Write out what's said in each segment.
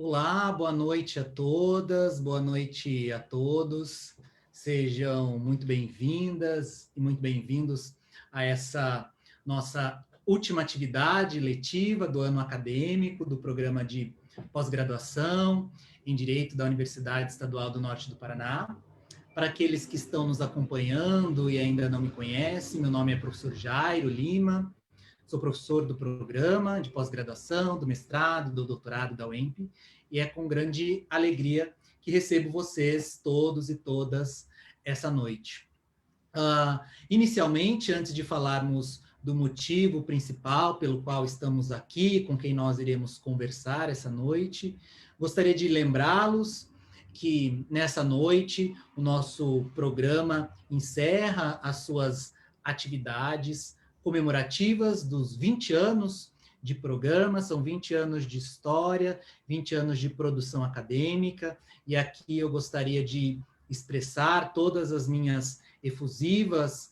Olá, boa noite a todas, boa noite a todos. Sejam muito bem-vindas e muito bem-vindos a essa nossa última atividade letiva do ano acadêmico do programa de pós-graduação em Direito da Universidade Estadual do Norte do Paraná. Para aqueles que estão nos acompanhando e ainda não me conhecem, meu nome é professor Jairo Lima. Sou professor do programa de pós-graduação, do mestrado, do doutorado da UEMP, e é com grande alegria que recebo vocês todos e todas essa noite. Inicialmente, antes de falarmos do motivo principal pelo qual estamos aqui, com quem nós iremos conversar essa noite, gostaria de lembrá-los que nessa noite o nosso programa encerra as suas atividades comemorativas dos 20 anos de programa, são 20 anos de história, 20 anos de produção acadêmica, e aqui eu gostaria de expressar todas as minhas efusivas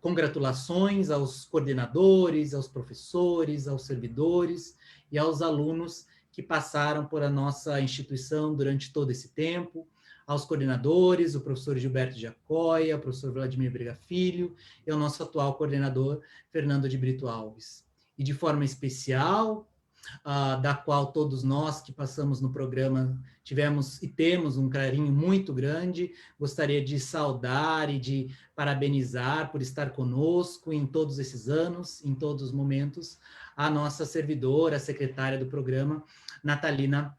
congratulações aos coordenadores, aos professores, aos servidores e aos alunos que passaram por a nossa instituição durante todo esse tempo, aos coordenadores, o professor Gilberto Giacoia, o professor Vladimir Brega Filho e ao nosso atual coordenador, Fernando de Brito Alves. E de forma especial, da qual todos nós que passamos no programa tivemos e temos um carinho muito grande. Gostaria de saudar e de parabenizar por estar conosco em todos esses anos, em todos os momentos, a nossa servidora, a secretária do programa, Natalina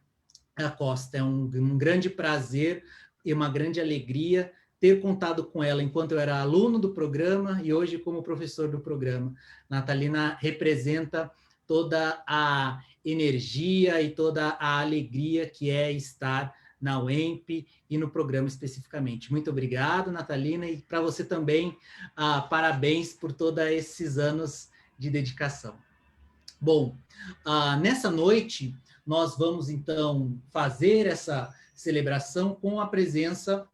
Costa. É um grande prazer e uma grande alegria ter contado com ela enquanto eu era aluno do programa e hoje como professor do programa. Natalina representa toda a energia e toda a alegria que é estar na UEMP e no programa especificamente. Muito obrigado, Natalina, e para você também, parabéns por todos esses anos de dedicação. Bom, nessa noite, nós vamos, então, fazer essa celebração com a presença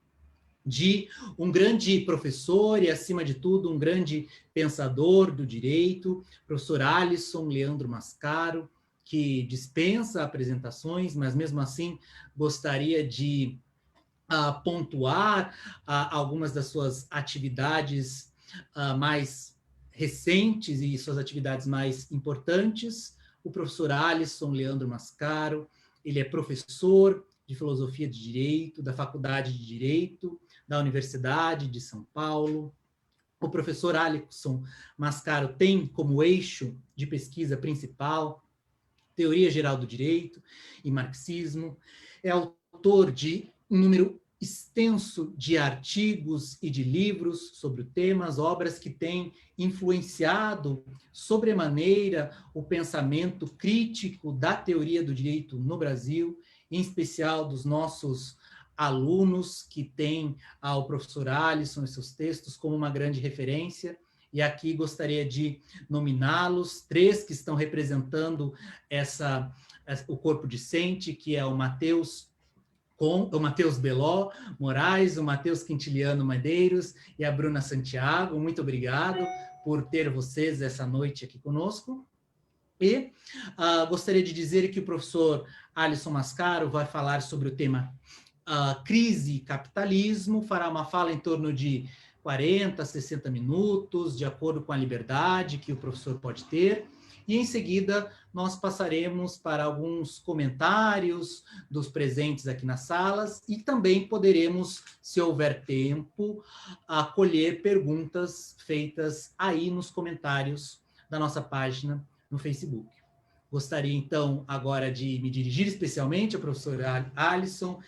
de um grande professor e, acima de tudo, um grande pensador do direito, professor Alisson Leandro Mascaro, que dispensa apresentações, mas, mesmo assim, gostaria de pontuar algumas das suas atividades mais recentes e suas atividades mais importantes. O professor Alisson Leandro Mascaro, ele é professor de Filosofia de Direito da Faculdade de Direito da Universidade de São Paulo. O professor Alisson Mascaro tem como eixo de pesquisa principal Teoria Geral do Direito e Marxismo. É autor de um número extenso de artigos e de livros sobre o tema, obras que têm influenciado sobremaneira o pensamento crítico da teoria do direito no Brasil, em especial dos nossos alunos que têm o professor Alisson e seus textos como uma grande referência. E aqui gostaria de nominá-los, 3 que estão representando o corpo discente, que é o Matheus Beló Moraes, o Matheus Quintiliano Medeiros e a Bruna Santiago. Muito obrigado por ter vocês essa noite aqui conosco. E gostaria de dizer que o professor Alisson Mascaro vai falar sobre o tema crise e capitalismo, fará uma fala em torno de 40, 60 minutos, de acordo com a liberdade que o professor pode ter, e em seguida nós passaremos para alguns comentários dos presentes aqui nas salas e também poderemos, se houver tempo, acolher perguntas feitas aí nos comentários da nossa página no Facebook. Gostaria, então, agora de me dirigir especialmente ao professor Alisson.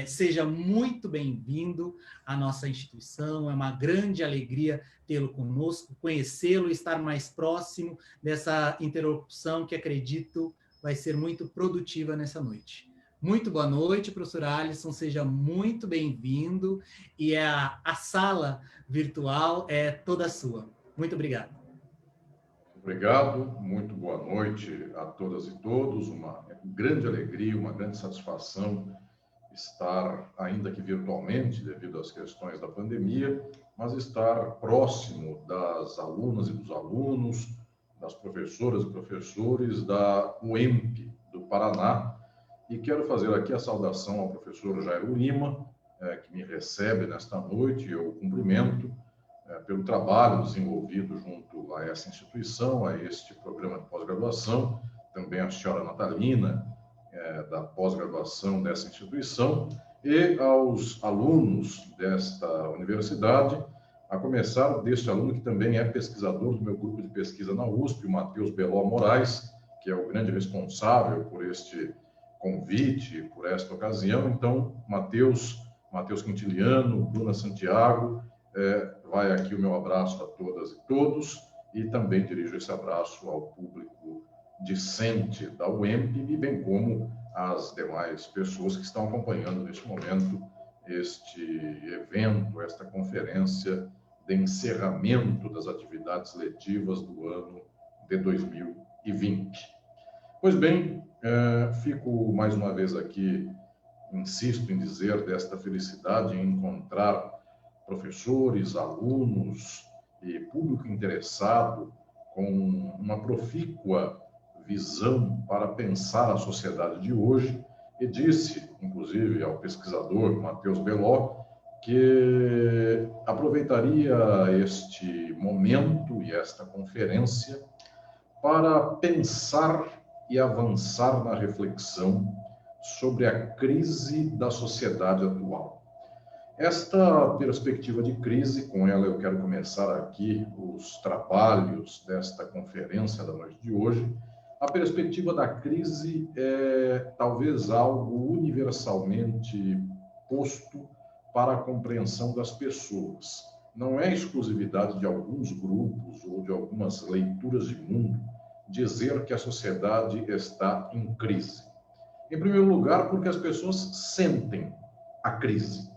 Seja muito bem-vindo à nossa instituição, é uma grande alegria tê-lo conosco, conhecê-lo e estar mais próximo dessa interlocução que acredito vai ser muito produtiva nessa noite. Muito boa noite, professor Alisson, seja muito bem-vindo e a sala virtual é toda sua. Muito obrigado. Obrigado, muito boa noite a todas e todos, uma grande alegria, uma grande satisfação estar, ainda que virtualmente, devido às questões da pandemia, mas estar próximo das alunas e dos alunos, das professoras e professores da UEMP do Paraná, e quero fazer aqui a saudação ao professor Jairo Lima, que me recebe nesta noite, e eu cumprimento pelo trabalho desenvolvido junto a essa instituição, a este programa de pós-graduação, também a senhora Natalina, da pós-graduação dessa instituição, e aos alunos desta universidade, a começar deste aluno que também é pesquisador do meu grupo de pesquisa na USP, o Matheus Beló Moraes, que é o grande responsável por este convite, por esta ocasião. Então, Matheus Quintiliano, Bruna Santiago, vai aqui o meu abraço a todas e todos, e também dirijo esse abraço ao público discente da UEMP, e bem como às demais pessoas que estão acompanhando neste momento este evento, esta conferência de encerramento das atividades letivas do ano de 2020. Pois bem, fico mais uma vez aqui, insisto em dizer desta felicidade em encontrar professores, alunos e público interessado com uma profícua visão para pensar a sociedade de hoje, e disse, inclusive, ao pesquisador Matheus Beló, que aproveitaria este momento e esta conferência para pensar e avançar na reflexão sobre a crise da sociedade atual. Esta perspectiva de crise, com ela eu quero começar aqui os trabalhos desta conferência da noite de hoje. A perspectiva da crise é talvez algo universalmente posto para a compreensão das pessoas. Não é exclusividade de alguns grupos ou de algumas leituras de mundo dizer que a sociedade está em crise. Em primeiro lugar, porque as pessoas sentem a crise.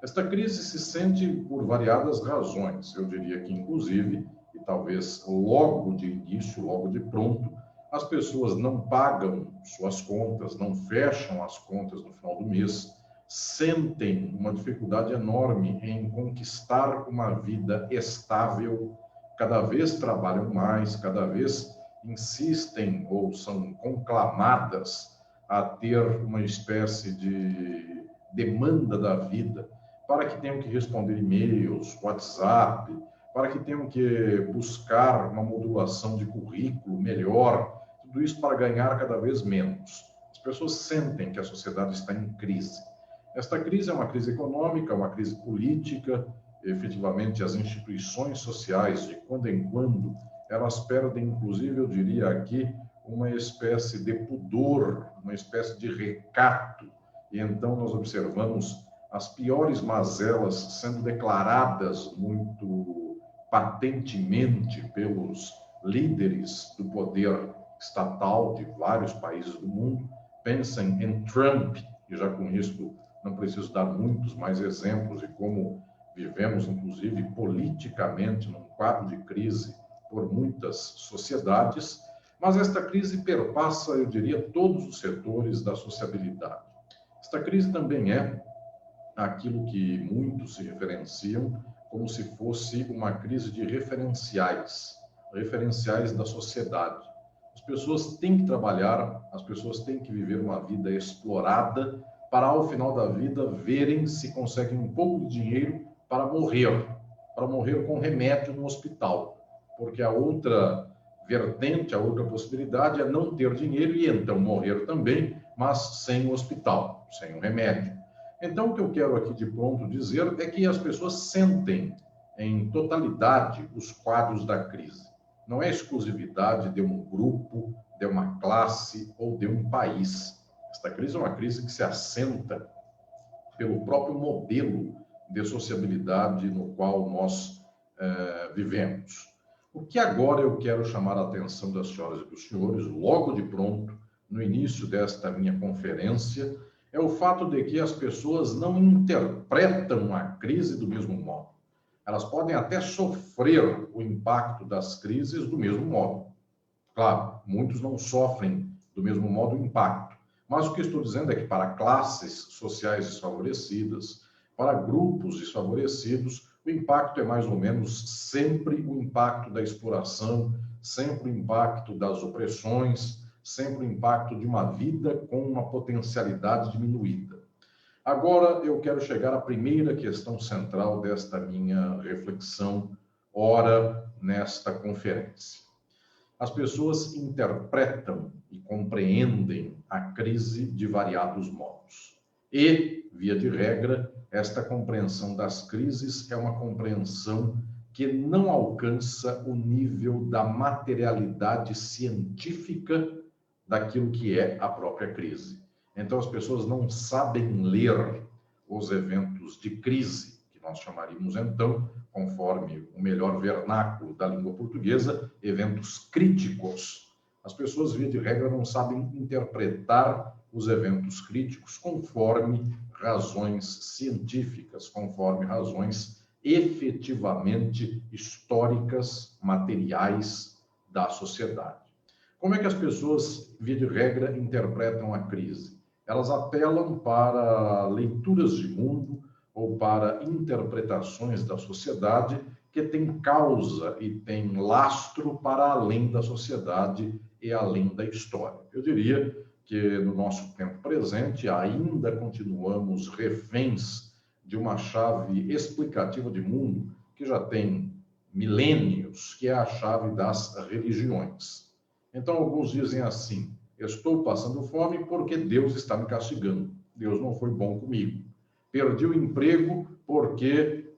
Esta crise se sente por variadas razões. Eu diria que, inclusive, e talvez logo de início, logo de pronto, as pessoas não pagam suas contas, não fecham as contas no final do mês, sentem uma dificuldade enorme em conquistar uma vida estável, cada vez trabalham mais, cada vez insistem ou são conclamadas a ter uma espécie de demanda da vida, para que tenham que responder e-mails, WhatsApp, para que tenham que buscar uma modulação de currículo melhor, tudo isso para ganhar cada vez menos. As pessoas sentem que a sociedade está em crise. Esta crise é uma crise econômica, uma crise política. Efetivamente, as instituições sociais, de quando em quando, elas perdem, inclusive, eu diria aqui, uma espécie de pudor, uma espécie de recato. E então nós observamos as piores mazelas sendo declaradas muito patentemente pelos líderes do poder estatal de vários países do mundo. Pensem em Trump, e já com isso não preciso dar muitos mais exemplos de como vivemos, inclusive, politicamente, num quadro de crise por muitas sociedades, mas esta crise perpassa, eu diria, todos os setores da sociabilidade. Esta crise também é aquilo que muitos se referenciam como se fosse uma crise de referenciais da sociedade. As pessoas têm que trabalhar, as pessoas têm que viver uma vida explorada para, ao final da vida, verem se conseguem um pouco de dinheiro para morrer com remédio no hospital. Porque a outra vertente, a outra possibilidade é não ter dinheiro e então morrer também, mas sem o hospital, sem o remédio. Então, o que eu quero aqui de pronto dizer é que as pessoas sentem em totalidade os quadros da crise. Não é exclusividade de um grupo, de uma classe ou de um país. Esta crise é uma crise que se assenta pelo próprio modelo de sociabilidade no qual nós vivemos. O que agora eu quero chamar a atenção das senhoras e dos senhores, logo de pronto, no início desta minha conferência, é o fato de que as pessoas não interpretam a crise do mesmo modo. Elas podem até sofrer o impacto das crises do mesmo modo. Claro, muitos não sofrem do mesmo modo o impacto, mas o que estou dizendo é que para classes sociais desfavorecidas, para grupos desfavorecidos, o impacto é mais ou menos sempre o impacto da exploração, sempre o impacto das opressões, sempre o impacto de uma vida com uma potencialidade diminuída. Agora eu quero chegar à primeira questão central desta minha reflexão, ora, nesta conferência. As pessoas interpretam e compreendem a crise de variados modos. E, via de regra, esta compreensão das crises é uma compreensão que não alcança o nível da materialidade científica daquilo que é a própria crise. Então, as pessoas não sabem ler os eventos de crise, que nós chamaríamos, então, conforme o melhor vernáculo da língua portuguesa, eventos críticos. As pessoas, via de regra, não sabem interpretar os eventos críticos conforme razões científicas, conforme razões efetivamente históricas, materiais da sociedade. Como é que as pessoas, via de regra, interpretam a crise? Elas apelam para leituras de mundo ou para interpretações da sociedade que têm causa e têm lastro para além da sociedade e além da história. Eu diria que no nosso tempo presente ainda continuamos reféns de uma chave explicativa de mundo que já tem milênios, que é a chave das religiões. Então, alguns dizem assim: estou passando fome porque Deus está me castigando. Deus não foi bom comigo. Perdi o emprego porque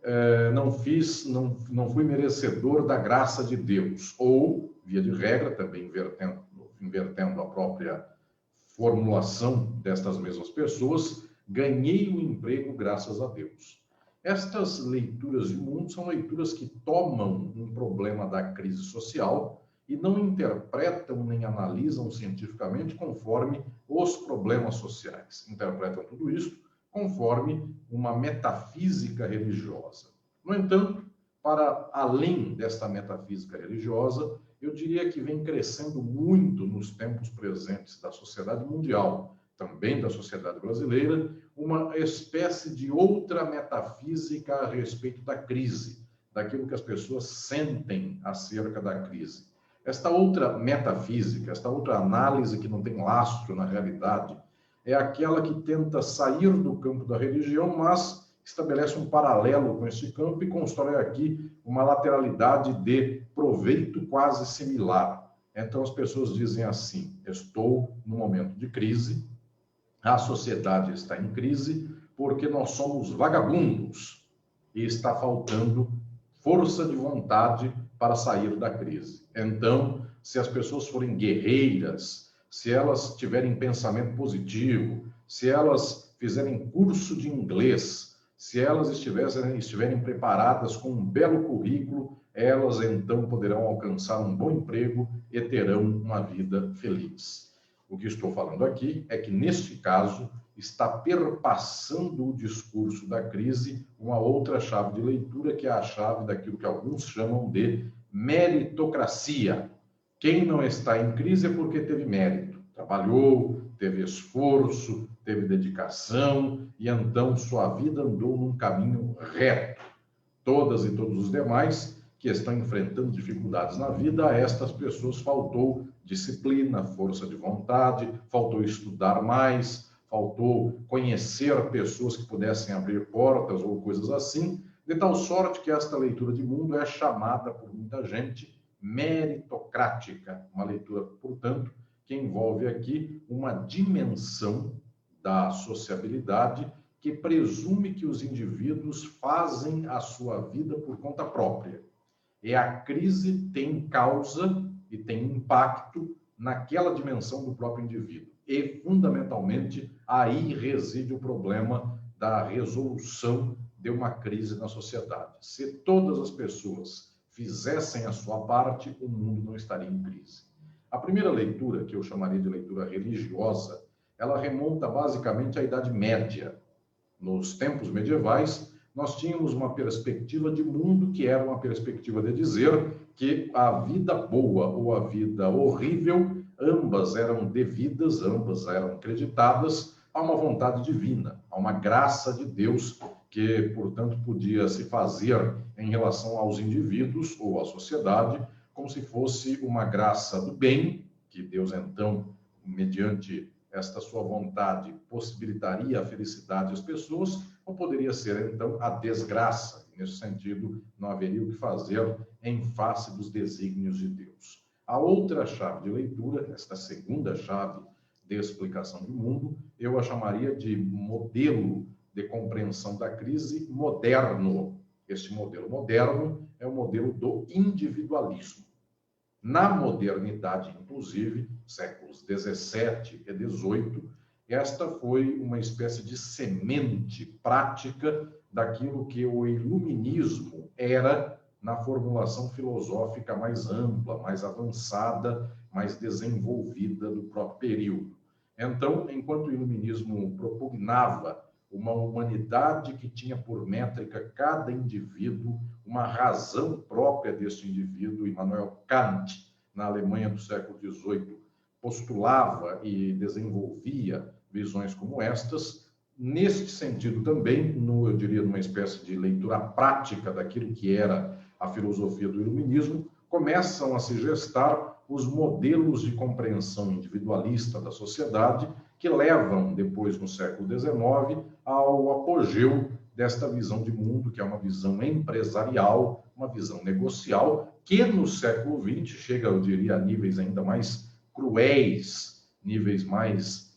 não fui merecedor da graça de Deus. Ou, via de regra, também invertendo a própria formulação destas mesmas pessoas, ganhei o emprego graças a Deus. Estas leituras de mundo são leituras que tomam um problema da crise social e não interpretam nem analisam cientificamente conforme os problemas sociais. Interpretam tudo isso conforme uma metafísica religiosa. No entanto, para além desta metafísica religiosa, eu diria que vem crescendo muito nos tempos presentes da sociedade mundial, também da sociedade brasileira, uma espécie de outra metafísica a respeito da crise, daquilo que as pessoas sentem acerca da crise. Esta outra metafísica, esta outra análise que não tem lastro na realidade, é aquela que tenta sair do campo da religião, mas estabelece um paralelo com esse campo e constrói aqui uma lateralidade de proveito quase similar. Então, as pessoas dizem assim: estou num momento de crise, a sociedade está em crise porque nós somos vagabundos e está faltando força de vontade para sair da crise. Então, se as pessoas forem guerreiras, se elas tiverem pensamento positivo, se elas fizerem curso de inglês, se elas estiverem preparadas com um belo currículo, elas então poderão alcançar um bom emprego e terão uma vida feliz. O que estou falando aqui é que, neste caso, está perpassando o discurso da crise uma outra chave de leitura, que é a chave daquilo que alguns chamam de meritocracia. Quem não está em crise é porque teve mérito, trabalhou, teve esforço, teve dedicação e então sua vida andou num caminho reto. Todas e todos os demais que estão enfrentando dificuldades na vida, a estas pessoas faltou disciplina, força de vontade, faltou estudar mais, faltou conhecer pessoas que pudessem abrir portas ou coisas assim, de tal sorte que esta leitura de mundo é chamada por muita gente meritocrática, uma leitura, portanto, que envolve aqui uma dimensão da sociabilidade que presume que os indivíduos fazem a sua vida por conta própria. E a crise tem causa e tem impacto naquela dimensão do próprio indivíduo. E, fundamentalmente, aí reside o problema da resolução de uma crise na sociedade. Se todas as pessoas fizessem a sua parte, o mundo não estaria em crise. A primeira leitura, que eu chamaria de leitura religiosa, ela remonta basicamente à Idade Média. Nos tempos medievais, nós tínhamos uma perspectiva de mundo que era uma perspectiva de dizer que a vida boa ou a vida horrível, ambas eram devidas, ambas eram acreditadas a uma vontade divina, a uma graça de Deus que, portanto, podia se fazer em relação aos indivíduos ou à sociedade, como se fosse uma graça do bem que Deus, então, mediante esta sua vontade, possibilitaria a felicidade às pessoas, ou poderia ser, então, a desgraça. Nesse sentido, não haveria o que fazer em face dos desígnios de Deus. A outra chave de leitura, esta segunda chave de explicação do mundo, eu a chamaria de modelo de compreensão da crise moderno. Este modelo moderno é o modelo do individualismo. Na modernidade, inclusive, séculos 17 e 18, esta foi uma espécie de semente prática daquilo que o iluminismo era na formulação filosófica mais ampla, mais avançada, mais desenvolvida do próprio período. Então, enquanto o iluminismo propugnava uma humanidade que tinha por métrica cada indivíduo, uma razão própria deste indivíduo, Immanuel Kant, na Alemanha do século XVIII, postulava e desenvolvia visões como estas. Neste sentido também, eu diria, numa espécie de leitura prática daquilo que era a filosofia do iluminismo, começam a se gestar os modelos de compreensão individualista da sociedade que levam, depois, no século XIX, ao apogeu desta visão de mundo, que é uma visão empresarial, uma visão negocial, que no século XX chega, eu diria, a níveis ainda mais cruéis, níveis mais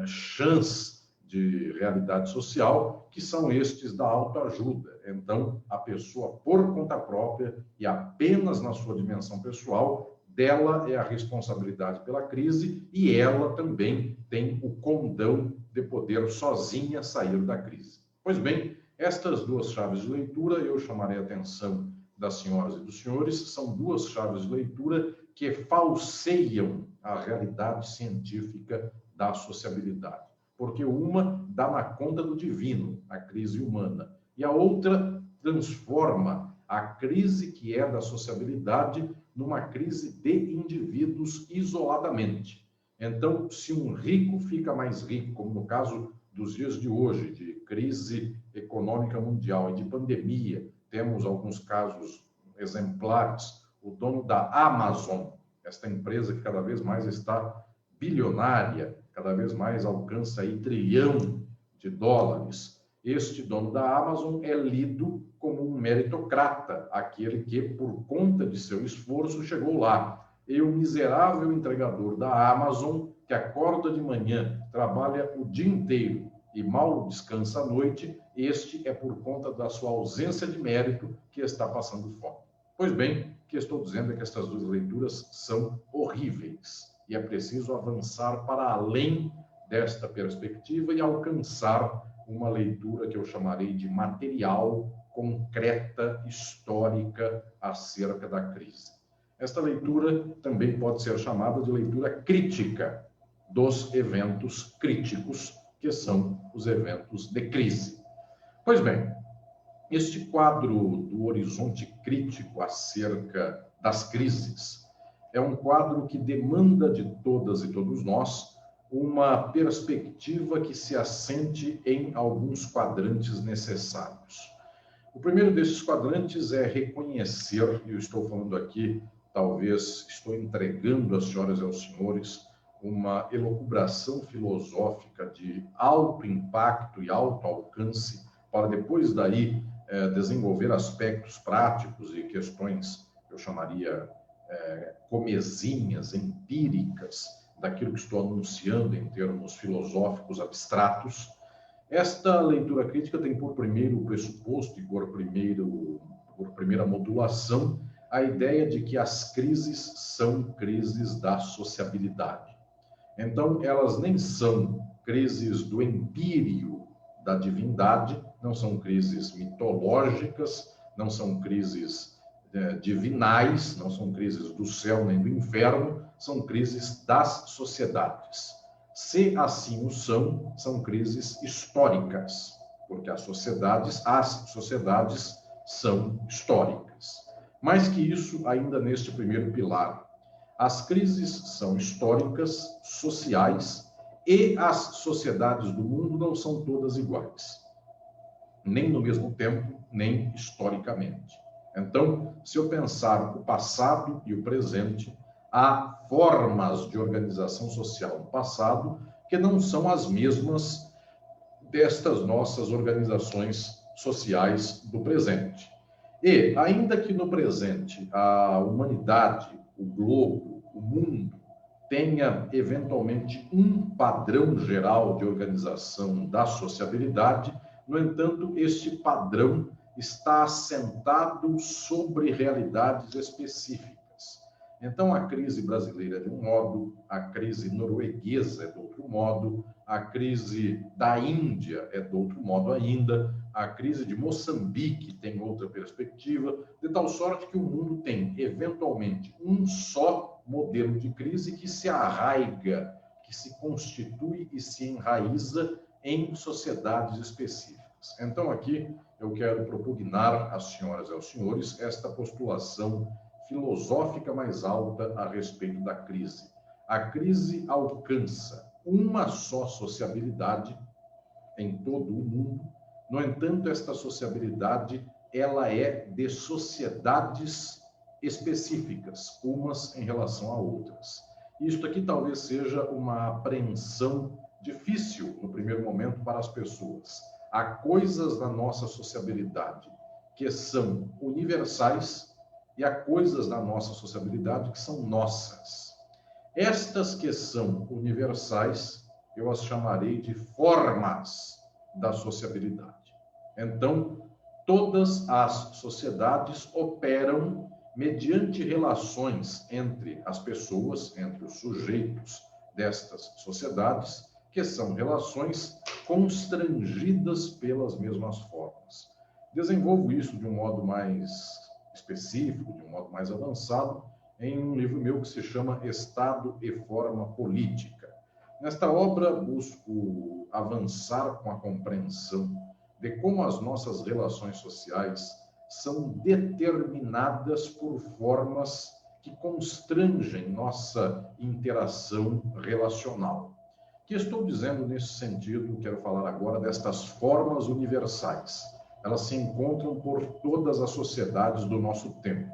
chãs de realidade social, que são estes da autoajuda. Então, a pessoa, por conta própria e apenas na sua dimensão pessoal, dela é a responsabilidade pela crise e ela também tem o condão de poder sozinha sair da crise. Pois bem, estas duas chaves de leitura, eu chamarei a atenção das senhoras e dos senhores, são duas chaves de leitura que falseiam a realidade científica da sociabilidade. Porque uma dá na conta do divino, a crise humana, e a outra transforma a crise que é da sociabilidade numa crise de indivíduos isoladamente. Então, se um rico fica mais rico, como no caso dos dias de hoje, de crise econômica mundial e de pandemia, temos alguns casos exemplares, o dono da Amazon, esta empresa que cada vez mais está bilionária, cada vez mais alcança aí $1 trilhão. Este dono da Amazon é lido como um meritocrata, aquele que, por conta de seu esforço, chegou lá. E o miserável entregador da Amazon, que acorda de manhã, trabalha o dia inteiro e mal descansa à noite, este é por conta da sua ausência de mérito que está passando fome. Pois bem, o que estou dizendo é que estas duas leituras são horríveis e é preciso avançar para além desta perspectiva e alcançar uma leitura que eu chamarei de material, concreta, histórica acerca da crise. Esta leitura também pode ser chamada de leitura crítica dos eventos críticos, que são os eventos de crise. Pois bem, este quadro do horizonte crítico acerca das crises é um quadro que demanda de todas e todos nós uma perspectiva que se assente em alguns quadrantes necessários. O primeiro desses quadrantes é reconhecer, e eu estou falando aqui, talvez estou entregando às senhoras e aos senhores uma elucubração filosófica de alto impacto e alto alcance, para depois daí desenvolver aspectos práticos e questões que eu chamaria comezinhas, empíricas, daquilo que estou anunciando em termos filosóficos abstratos. Esta leitura crítica tem por primeiro pressuposto e por primeira modulação a ideia de que as crises são crises da sociabilidade. Então, elas nem são crises do empírio da divindade, não são crises mitológicas, não são crises divinais, não são crises do céu nem do inferno, são crises das sociedades. Se assim o são crises históricas, porque as sociedades são históricas. Mais que isso, ainda neste primeiro pilar, as crises são históricas, sociais, e as sociedades do mundo não são todas iguais, nem no mesmo tempo, nem historicamente. Então, se eu pensar o passado e o presente, há formas de organização social no passado que não são as mesmas destas nossas organizações sociais do presente. E, ainda que no presente a humanidade, o globo, o mundo, tenha eventualmente um padrão geral de organização da sociabilidade, no entanto, este padrão está assentado sobre realidades específicas. Então, a crise brasileira é de um modo, a crise norueguesa é de outro modo, a crise da Índia é de outro modo ainda, a crise de Moçambique tem outra perspectiva, de tal sorte que o mundo tem, eventualmente, um só modelo de crise que se arraiga, que se constitui e se enraiza em sociedades específicas. Então, aqui eu quero propugnar às senhoras e aos senhores esta postulação filosófica mais alta a respeito da crise. A crise alcança uma só sociabilidade em todo o mundo. No entanto, esta sociabilidade ela é de sociedades específicas, umas em relação a outras. Isto aqui talvez seja uma apreensão difícil no primeiro momento para as pessoas. Há coisas na nossa sociabilidade que são universais e há coisas na nossa sociabilidade que são nossas. Estas que são universais, eu as chamarei de formas da sociabilidade. Então, todas as sociedades operam mediante relações entre as pessoas, entre os sujeitos destas sociedades, que são relações constrangidas pelas mesmas formas. Desenvolvo isso de um modo mais específico, de um modo mais avançado, em um livro meu que se chama Estado e Forma Política. Nesta obra, busco avançar com a compreensão de como as nossas relações sociais são determinadas por formas que constrangem nossa interação relacional. O que estou dizendo nesse sentido, quero falar agora destas formas universais. Elas se encontram por todas as sociedades do nosso tempo.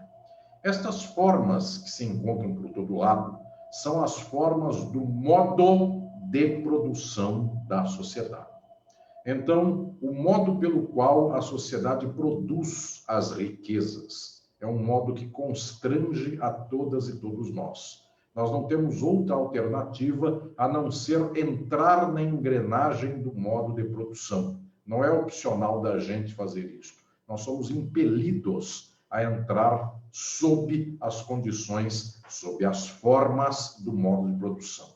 Estas formas que se encontram por todo lado são as formas do modo de produção da sociedade. Então, o modo pelo qual a sociedade produz as riquezas é um modo que constrange a todas e todos nós. Nós não temos outra alternativa a não ser entrar na engrenagem do modo de produção. Não é opcional da gente fazer isso. Nós somos impelidos a entrar sob as condições, sob as formas do modo de produção.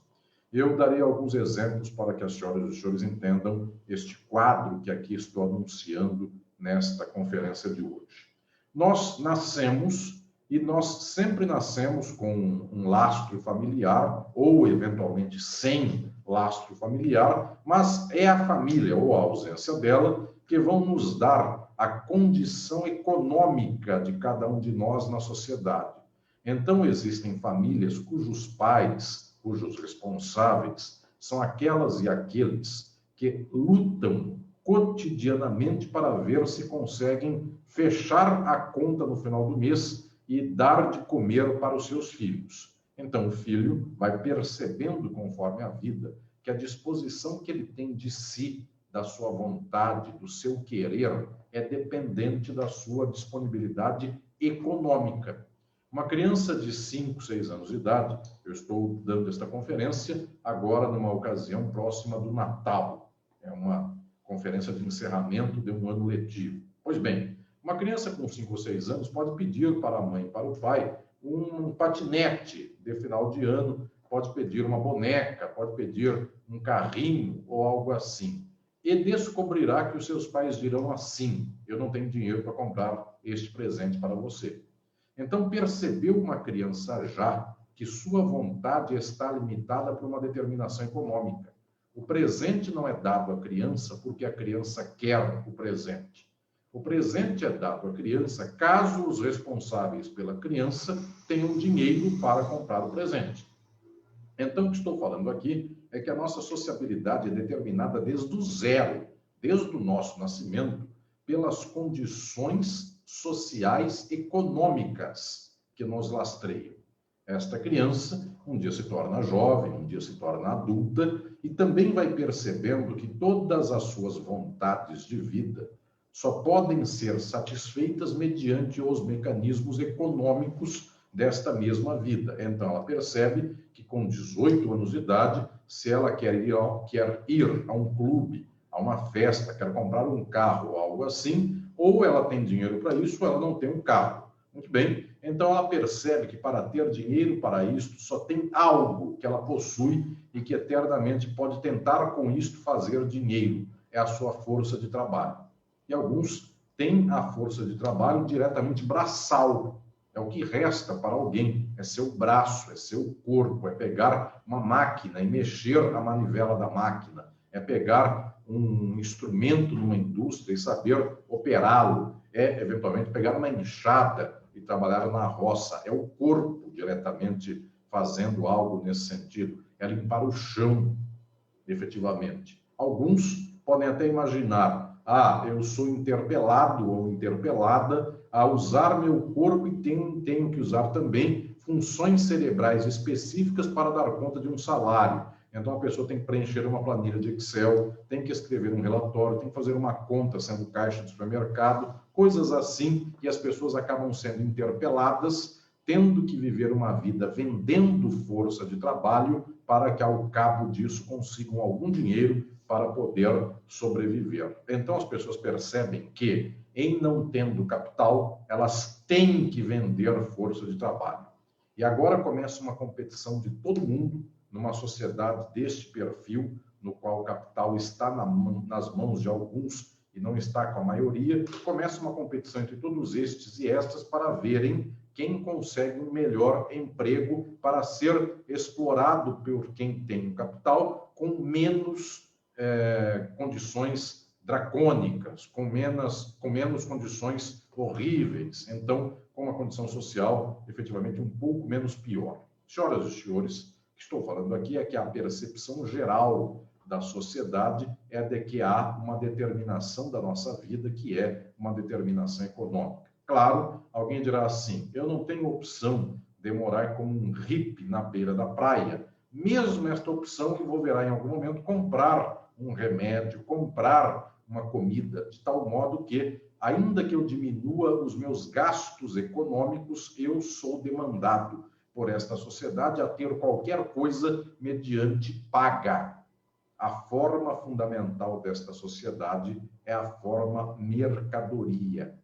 Eu darei alguns exemplos para que as senhoras e os senhores entendam este quadro que aqui estou anunciando nesta conferência de hoje. Nós nascemos e nós sempre nascemos com um lastro familiar ou, eventualmente, sem lastro familiar, mas é a família ou a ausência dela que vão nos dar a condição econômica de cada um de nós na sociedade. Então, existem famílias cujos pais, cujos responsáveis, são aquelas e aqueles que lutam cotidianamente para ver se conseguem fechar a conta no final do mês e dar de comer para os seus filhos. Então, o filho vai percebendo, conforme a vida, que a disposição que ele tem de si, da sua vontade, do seu querer, é dependente da sua disponibilidade econômica. Uma criança de 5, 6 anos de idade, eu estou dando esta conferência agora numa ocasião próxima do Natal. É uma conferência de encerramento de um ano letivo. Pois bem, uma criança com 5 ou 6 anos pode pedir para a mãe e para o pai um patinete de final de ano, pode pedir uma boneca, pode pedir um carrinho ou algo assim. E descobrirá que os seus pais dirão assim: eu não tenho dinheiro para comprar este presente para você. Então, percebeu uma criança já que sua vontade está limitada por uma determinação econômica. O presente não é dado à criança porque a criança quer o presente. O presente é dado à criança caso os responsáveis pela criança tenham dinheiro para comprar o presente. Então, o que estou falando aqui é que a nossa sociabilidade é determinada desde o zero, desde o nosso nascimento, pelas condições sociais econômicas que nos lastreiam. Esta criança um dia se torna jovem, um dia se torna adulta e também vai percebendo que todas as suas vontades de vida só podem ser satisfeitas mediante os mecanismos econômicos desta mesma vida. Então, ela percebe que com 18 anos de idade, se ela quer ir a um clube, a uma festa, quer comprar um carro ou algo assim, ou ela tem dinheiro para isso, ou ela não tem um carro. Muito bem, então ela percebe que para ter dinheiro para isto, só tem algo que ela possui e que eternamente pode tentar com isto fazer dinheiro. É a sua força de trabalho. E alguns têm a força de trabalho diretamente braçal. É o que resta para alguém, é seu braço, é seu corpo, é pegar uma máquina e mexer a manivela da máquina, é pegar um instrumento numa indústria e saber operá-lo, é eventualmente pegar uma enxada e trabalhar na roça, é o corpo diretamente fazendo algo nesse sentido, é limpar o chão, efetivamente. Alguns podem até imaginar, eu sou interpelado ou interpelada a usar meu corpo e tenho que usar também funções cerebrais específicas para dar conta de um salário. Então, a pessoa tem que preencher uma planilha de Excel, tem que escrever um relatório, tem que fazer uma conta sendo caixa de supermercado, coisas assim, e as pessoas acabam sendo interpeladas, tendo que viver uma vida vendendo força de trabalho para que, ao cabo disso, consigam algum dinheiro para poder sobreviver. Então, as pessoas percebem que, em não tendo capital, elas têm que vender força de trabalho. E agora começa uma competição de todo mundo numa sociedade deste perfil, no qual o capital está nas mãos de alguns e não está com a maioria, começa uma competição entre todos estes e estas para verem quem consegue um melhor emprego para ser explorado por quem tem o capital com menos condições dracônicas, com menos condições horríveis. Então, com uma condição social efetivamente um pouco menos pior. Senhoras e senhores, o que estou falando aqui é que a percepção geral da sociedade é de que há uma determinação da nossa vida que é uma determinação econômica. Claro, alguém dirá assim, eu não tenho opção de morar como um hippie na beira da praia. Mesmo esta opção envolverá em algum momento comprar um remédio, comprar uma comida, de tal modo que, ainda que eu diminua os meus gastos econômicos, eu sou demandado por esta sociedade a ter qualquer coisa mediante paga. A forma fundamental desta sociedade é a forma mercadoria.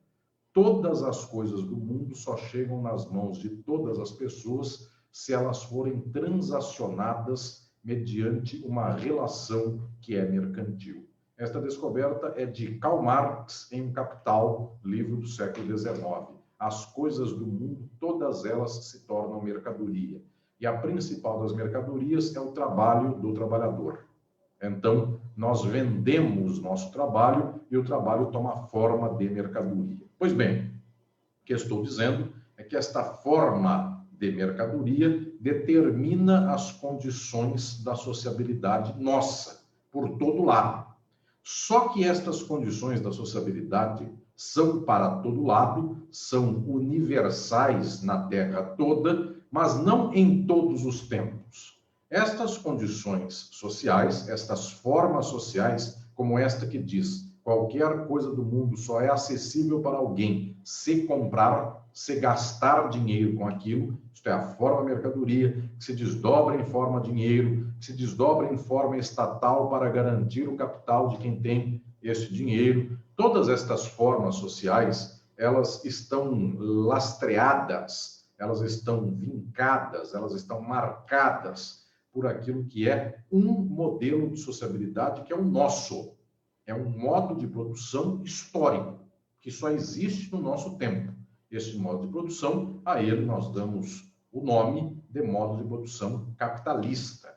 Todas as coisas do mundo só chegam nas mãos de todas as pessoas se elas forem transacionadas mediante uma relação que é mercantil. Esta descoberta é de Karl Marx em Capital, livro do século XIX. As coisas do mundo, todas elas se tornam mercadoria. E a principal das mercadorias é o trabalho do trabalhador. Então, nós vendemos nosso trabalho e o trabalho toma forma de mercadoria. Pois bem, o que estou dizendo é que esta forma de mercadoria determina as condições da sociabilidade nossa, por todo lado. Só que estas condições da sociabilidade são para todo lado, são universais na Terra toda, mas não em todos os tempos. Estas condições sociais, estas formas sociais, como esta que diz, qualquer coisa do mundo só é acessível para alguém se comprar, se gastar dinheiro com aquilo, isto é, a forma mercadoria, que se desdobra em forma dinheiro, que se desdobra em forma estatal para garantir o capital de quem tem esse dinheiro. Todas estas formas sociais, elas estão lastreadas, elas estão vincadas, elas estão marcadas por aquilo que é um modelo de sociabilidade que é o nosso. É um modo de produção histórico, que só existe no nosso tempo. Esse modo de produção, a ele nós damos o nome de modo de produção capitalista.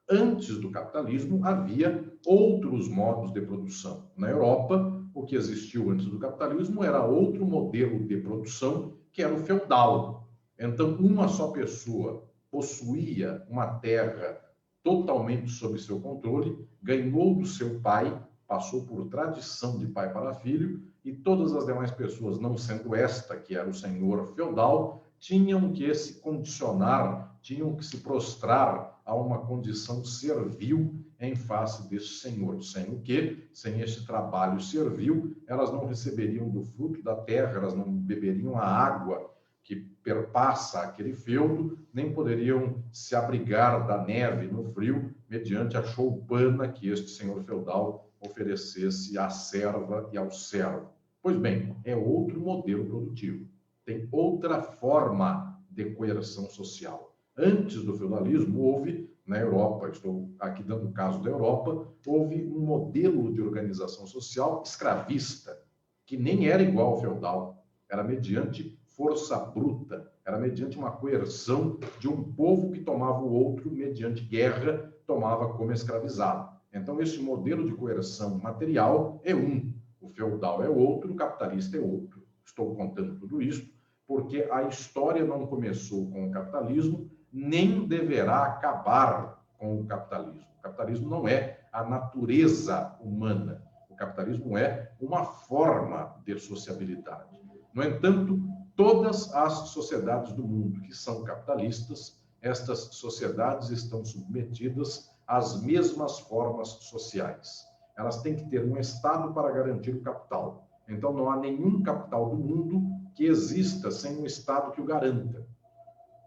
Antes do capitalismo, havia outros modos de produção. Na Europa, o que existiu antes do capitalismo era outro modelo de produção, que era o feudal. Então, uma só pessoa possuía uma terra totalmente sob seu controle, ganhou do seu pai, passou por tradição de pai para filho, e todas as demais pessoas, não sendo esta, que era o senhor feudal, tinham que se condicionar, tinham que se prostrar a uma condição servil em face deste senhor, sem o que, sem este trabalho servil, elas não receberiam do fruto da terra, elas não beberiam a água que perpassa aquele feudo, nem poderiam se abrigar da neve no frio, mediante a choupana que este senhor feudal oferecesse à serva e ao servo. Pois bem, é outro modelo produtivo, tem outra forma de coerção social. Antes do feudalismo, houve, na Europa, estou aqui dando o caso da Europa, houve um modelo de organização social escravista, que nem era igual ao feudal, era mediante força bruta, era mediante uma coerção de um povo que tomava o outro, mediante guerra, tomava como escravizado. Então, esse modelo de coerção material é um, o feudal é outro, o capitalista é outro. Estou contando tudo isso porque a história não começou com o capitalismo, nem deverá acabar com o capitalismo. O capitalismo não é a natureza humana. O capitalismo é uma forma de sociabilidade. No entanto, todas as sociedades do mundo que são capitalistas, estas sociedades estão submetidas às mesmas formas sociais. Elas têm que ter um Estado para garantir o capital. Então, não há nenhum capital do mundo que exista sem um Estado que o garanta.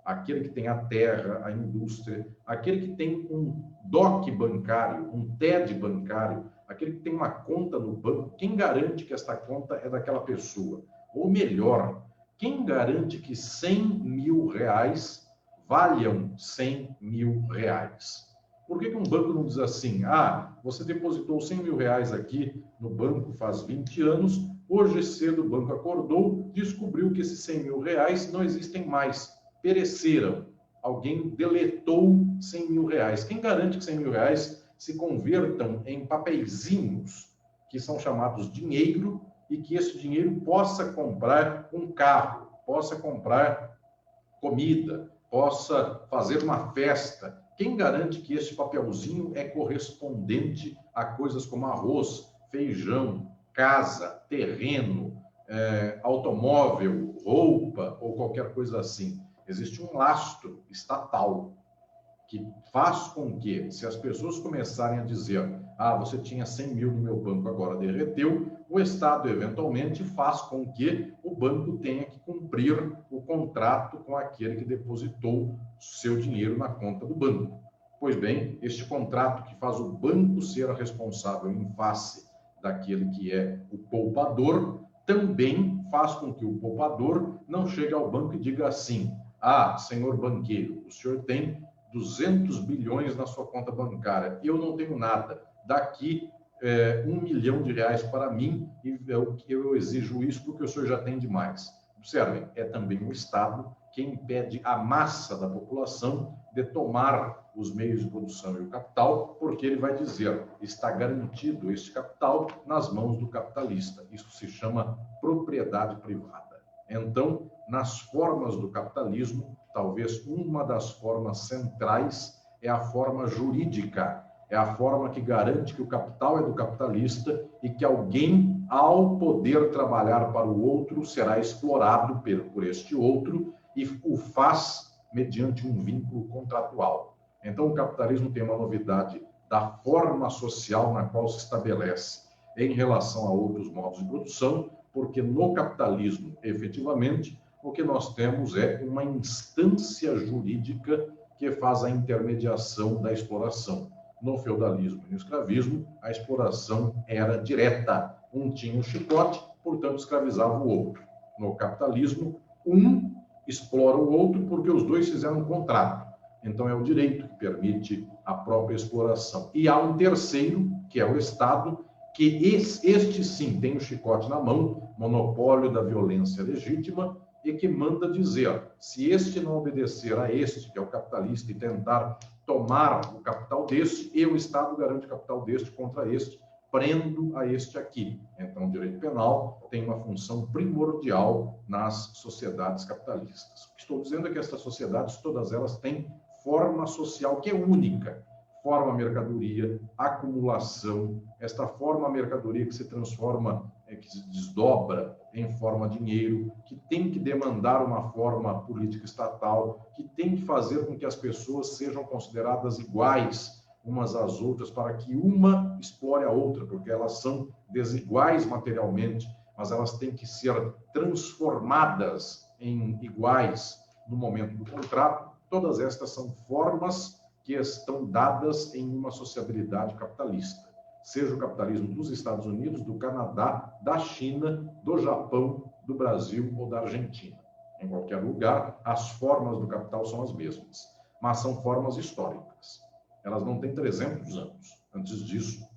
Aquele que tem a terra, a indústria, aquele que tem um DOC bancário, um TED bancário, aquele que tem uma conta no banco, quem garante que esta conta é daquela pessoa? Ou melhor, quem garante que 100 mil reais valham 100 mil reais? Por que um banco não diz assim, você depositou 100 mil reais aqui no banco faz 20 anos, hoje cedo o banco acordou, descobriu que esses 100 mil reais não existem mais, pereceram. Alguém deletou 100 mil reais. Quem garante que 100 mil reais se convertam em papeizinhos, que são chamados dinheiro, e que esse dinheiro possa comprar um carro, possa comprar comida, possa fazer uma festa? Quem garante que esse papelzinho é correspondente a coisas como arroz, feijão, casa, terreno, automóvel, roupa ou qualquer coisa assim? Existe um lastro estatal que faz com que, se as pessoas começarem a dizer você tinha 100 mil no meu banco, agora derreteu, o Estado, eventualmente, faz com que o banco tenha que cumprir o contrato com aquele que depositou seu dinheiro na conta do banco. Pois bem, este contrato que faz o banco ser responsável em face daquele que é o poupador, também faz com que o poupador não chegue ao banco e diga assim, senhor banqueiro, o senhor tem 200 bilhões na sua conta bancária, eu não tenho nada, daqui 1 milhão de reais para mim, e eu exijo isso porque o senhor já tem demais. Observem, é também o Estado que impede a massa da população de tomar os meios de produção e o capital, porque ele vai dizer, está garantido este capital nas mãos do capitalista. Isso se chama propriedade privada. Então, nas formas do capitalismo, talvez uma das formas centrais é a forma jurídica, é a forma que garante que o capital é do capitalista e que alguém, ao poder trabalhar para o outro, será explorado por este outro e o faz mediante um vínculo contratual. Então, o capitalismo tem uma novidade da forma social na qual se estabelece em relação a outros modos de produção, porque no capitalismo, efetivamente, o que nós temos é uma instância jurídica que faz a intermediação da exploração. No feudalismo e no escravismo, a exploração era direta. Um tinha um chicote, portanto, escravizava o outro. No capitalismo, um explora o outro porque os dois fizeram um contrato. Então, é o direito que permite a própria exploração. E há um terceiro, que é o Estado, que este sim tem o chicote na mão, monopólio da violência legítima, e que manda dizer, se este não obedecer a este, que é o capitalista, e tentar tomar o capital deste, eu, Estado, garanto o capital deste contra este, prendo a este aqui. Então, o direito penal tem uma função primordial nas sociedades capitalistas. O que estou dizendo é que estas sociedades, todas elas têm forma social que é única. Forma mercadoria, acumulação, esta forma mercadoria que se transforma que se desdobra em forma de dinheiro, que tem que demandar uma forma política estatal, que tem que fazer com que as pessoas sejam consideradas iguais umas às outras, para que uma explore a outra, porque elas são desiguais materialmente, mas elas têm que ser transformadas em iguais no momento do contrato. Todas estas são formas que estão dadas em uma sociabilidade capitalista, seja o capitalismo dos Estados Unidos, do Canadá, da China, do Japão, do Brasil ou da Argentina. Em qualquer lugar, as formas do capital são as mesmas, mas são formas históricas. Elas não têm 300 anos. Antes disso,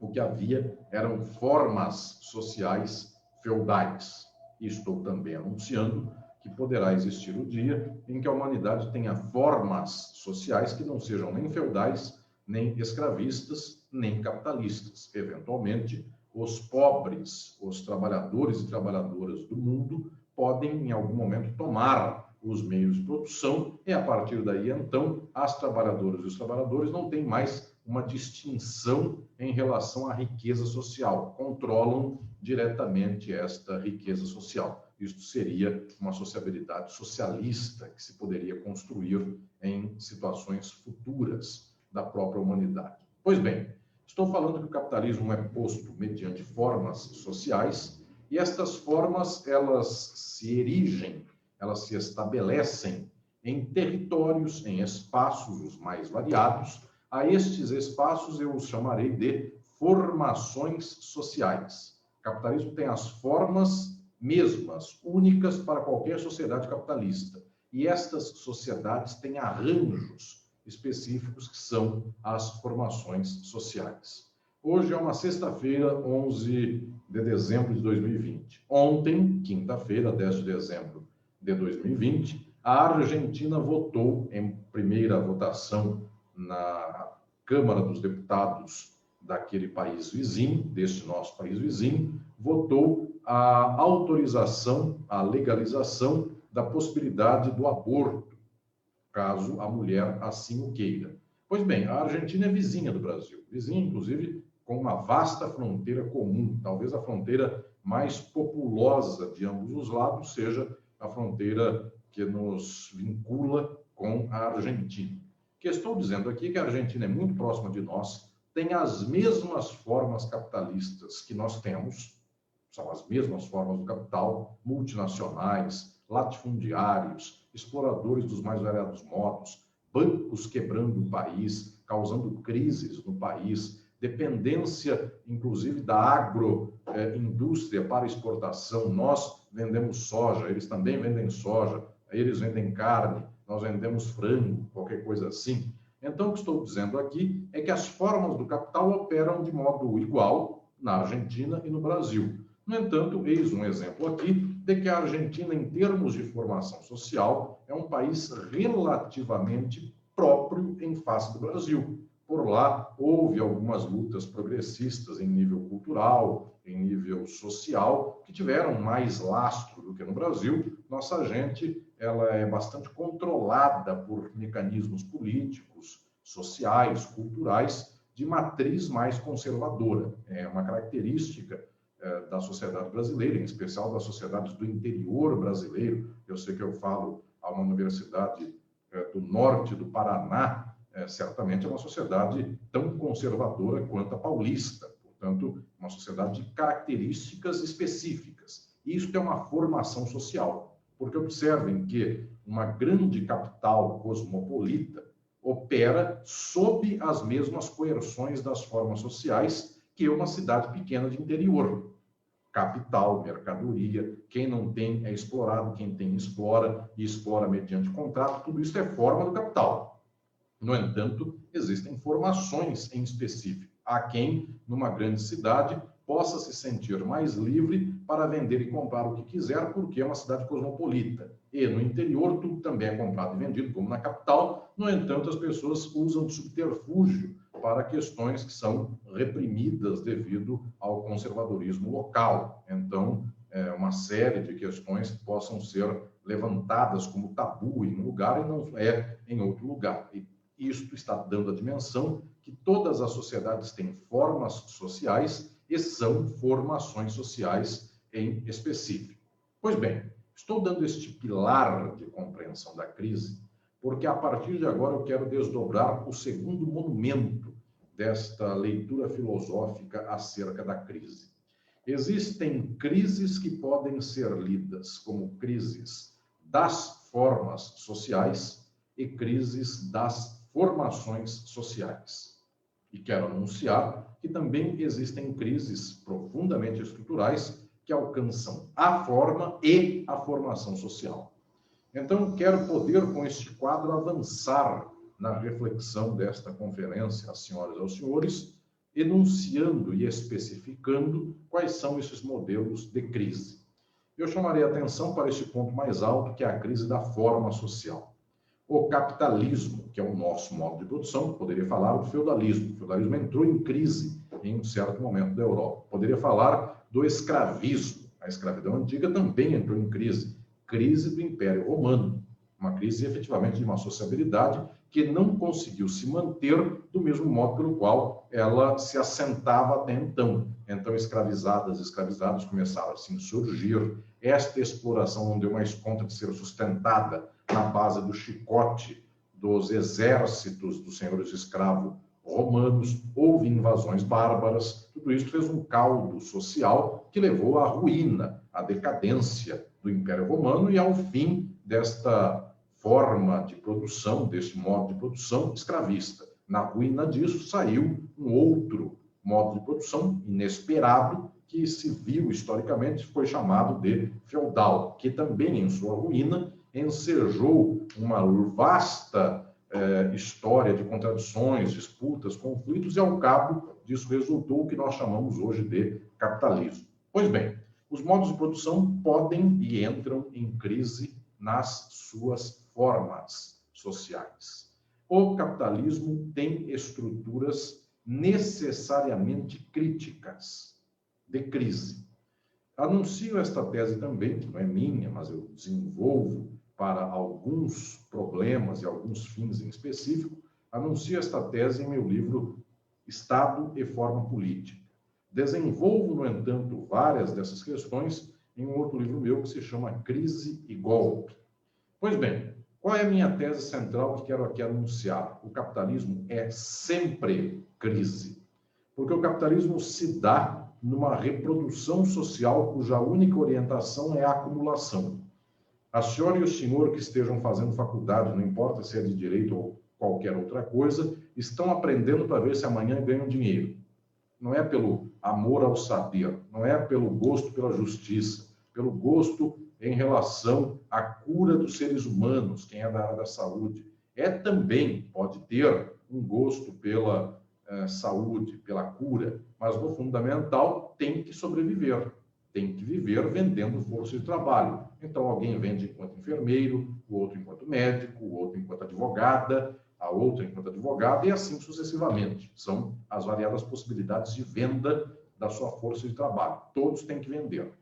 o que havia eram formas sociais feudais. E estou também anunciando que poderá existir o dia em que a humanidade tenha formas sociais que não sejam nem feudais, nem escravistas, nem capitalistas. Eventualmente, os pobres, os trabalhadores e trabalhadoras do mundo podem, em algum momento, tomar os meios de produção e, a partir daí, então, as trabalhadoras e os trabalhadores não têm mais uma distinção em relação à riqueza social, controlam diretamente esta riqueza social. Isto seria uma sociabilidade socialista que se poderia construir em situações futuras da própria humanidade. Pois bem, estou falando que o capitalismo é posto mediante formas sociais e estas formas, elas se erigem, elas se estabelecem em territórios, em espaços os mais variados. A estes espaços eu os chamarei de formações sociais. O capitalismo tem as formas mesmas, únicas para qualquer sociedade capitalista. E estas sociedades têm arranjos específicos que são as formações sociais. Hoje é uma sexta-feira, 11 de dezembro de 2020. Ontem, quinta-feira, 10 de dezembro de 2020, a Argentina votou em primeira votação na Câmara dos Deputados daquele país vizinho, deste nosso país vizinho, votou a autorização, a legalização da possibilidade do aborto, caso a mulher assim o queira. Pois bem, a Argentina é vizinha do Brasil, vizinha, inclusive, com uma vasta fronteira comum. Talvez a fronteira mais populosa de ambos os lados seja a fronteira que nos vincula com a Argentina. O que estou dizendo aqui é que a Argentina é muito próxima de nós, tem as mesmas formas capitalistas que nós temos, são as mesmas formas do capital, multinacionais, latifundiários, exploradores dos mais variados modos, bancos quebrando o país, causando crises no país, dependência, inclusive, da agroindústria para exportação. Nós vendemos soja, eles também vendem soja, eles vendem carne, nós vendemos frango, qualquer coisa assim. Então, o que estou dizendo aqui é que as formas do capital operam de modo igual na Argentina e no Brasil. No entanto, eis um exemplo aqui de que a Argentina, em termos de formação social, é um país relativamente próprio em face do Brasil. Por lá, houve algumas lutas progressistas em nível cultural, em nível social, que tiveram mais lastro do que no Brasil. Nossa gente, ela é bastante controlada por mecanismos políticos, sociais, culturais, de matriz mais conservadora. É uma característica da sociedade brasileira, em especial das sociedades do interior brasileiro. Eu sei que eu falo a uma universidade do norte do Paraná, certamente é uma sociedade tão conservadora quanto a paulista, portanto, uma sociedade de características específicas. Isto é uma formação social, porque observem que uma grande capital cosmopolita opera sob as mesmas coerções das formas sociais que uma cidade pequena de interior. Capital, mercadoria, quem não tem é explorado, quem tem explora, e explora mediante contrato, tudo isso é forma do capital. No entanto, existem formações em específico. Há quem, numa grande cidade, possa se sentir mais livre para vender e comprar o que quiser, porque é uma cidade cosmopolita. E no interior, tudo também é comprado e vendido, como na capital. No entanto, as pessoas usam de subterfúgio para questões que são reprimidas devido ao conservadorismo local. Então, uma série de questões que possam ser levantadas como tabu em um lugar e não é em outro lugar. E isto está dando a dimensão que todas as sociedades têm formas sociais e são formações sociais em específico. Pois bem, estou dando este pilar de compreensão da crise, porque a partir de agora eu quero desdobrar o segundo monumento desta leitura filosófica acerca da crise. Existem crises que podem ser lidas como crises das formas sociais e crises das formações sociais. E quero anunciar que também existem crises profundamente estruturais que alcançam a forma e a formação social. Então, quero poder, com este quadro, avançar na reflexão desta conferência, às senhoras e aos senhores, enunciando e especificando quais são esses modelos de crise. Eu chamarei a atenção para este ponto mais alto, que é a crise da forma social. O capitalismo, que é o nosso modo de produção, poderia falar do feudalismo. O feudalismo entrou em crise em um certo momento da Europa. Poderia falar do escravismo. A escravidão antiga também entrou em crise. Crise do Império Romano. Uma crise, efetivamente, de uma sociabilidade que não conseguiu se manter do mesmo modo pelo qual ela se assentava até então. Então, escravizadas e escravizados começaram a se insurgir. Esta exploração não deu mais conta de ser sustentada na base do chicote dos exércitos dos senhores escravos romanos. Houve invasões bárbaras. Tudo isso fez um caldo social que levou à ruína, à decadência do Império Romano e ao fim desta forma de produção, desse modo de produção escravista. Na ruína disso saiu um outro modo de produção inesperado que se viu historicamente, foi chamado de feudal, que também em sua ruína ensejou uma vasta história de contradições, disputas, conflitos, e ao cabo disso resultou o que nós chamamos hoje de capitalismo. Pois bem, os modos de produção podem e entram em crise nas suas formas sociais. O capitalismo tem estruturas necessariamente críticas, de crise. Anuncio esta tese também, que não é minha, mas eu desenvolvo para alguns problemas e alguns fins em específico. Anuncio esta tese em meu livro Estado e Forma Política. Desenvolvo, no entanto, várias dessas questões em um outro livro meu que se chama Crise e Golpe. Pois bem, qual é a minha tese central que quero aqui anunciar? O capitalismo é sempre crise, porque o capitalismo se dá numa reprodução social cuja única orientação é a acumulação. A senhora e o senhor que estejam fazendo faculdade, não importa se é de direito ou qualquer outra coisa, estão aprendendo para ver se amanhã ganham dinheiro. Não é pelo amor ao saber, não é pelo gosto pela justiça, pelo gosto em relação à cura dos seres humanos, quem é da área da saúde. É também, pode ter um gosto pela saúde, pela cura, mas no fundamental tem que sobreviver, tem que viver vendendo força de trabalho. Então alguém vende enquanto enfermeiro, o outro enquanto médico, o outro enquanto advogada, a outra enquanto advogada, e assim sucessivamente. São as variadas possibilidades de venda da sua força de trabalho. Todos têm que vender.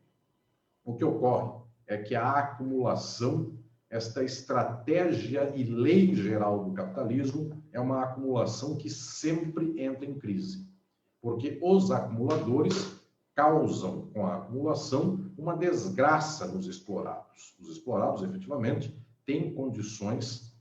O que ocorre é que a acumulação, esta estratégia e lei geral do capitalismo, é uma acumulação que sempre entra em crise, porque os acumuladores causam, com a acumulação, uma desgraça nos explorados. Os explorados, efetivamente, têm condições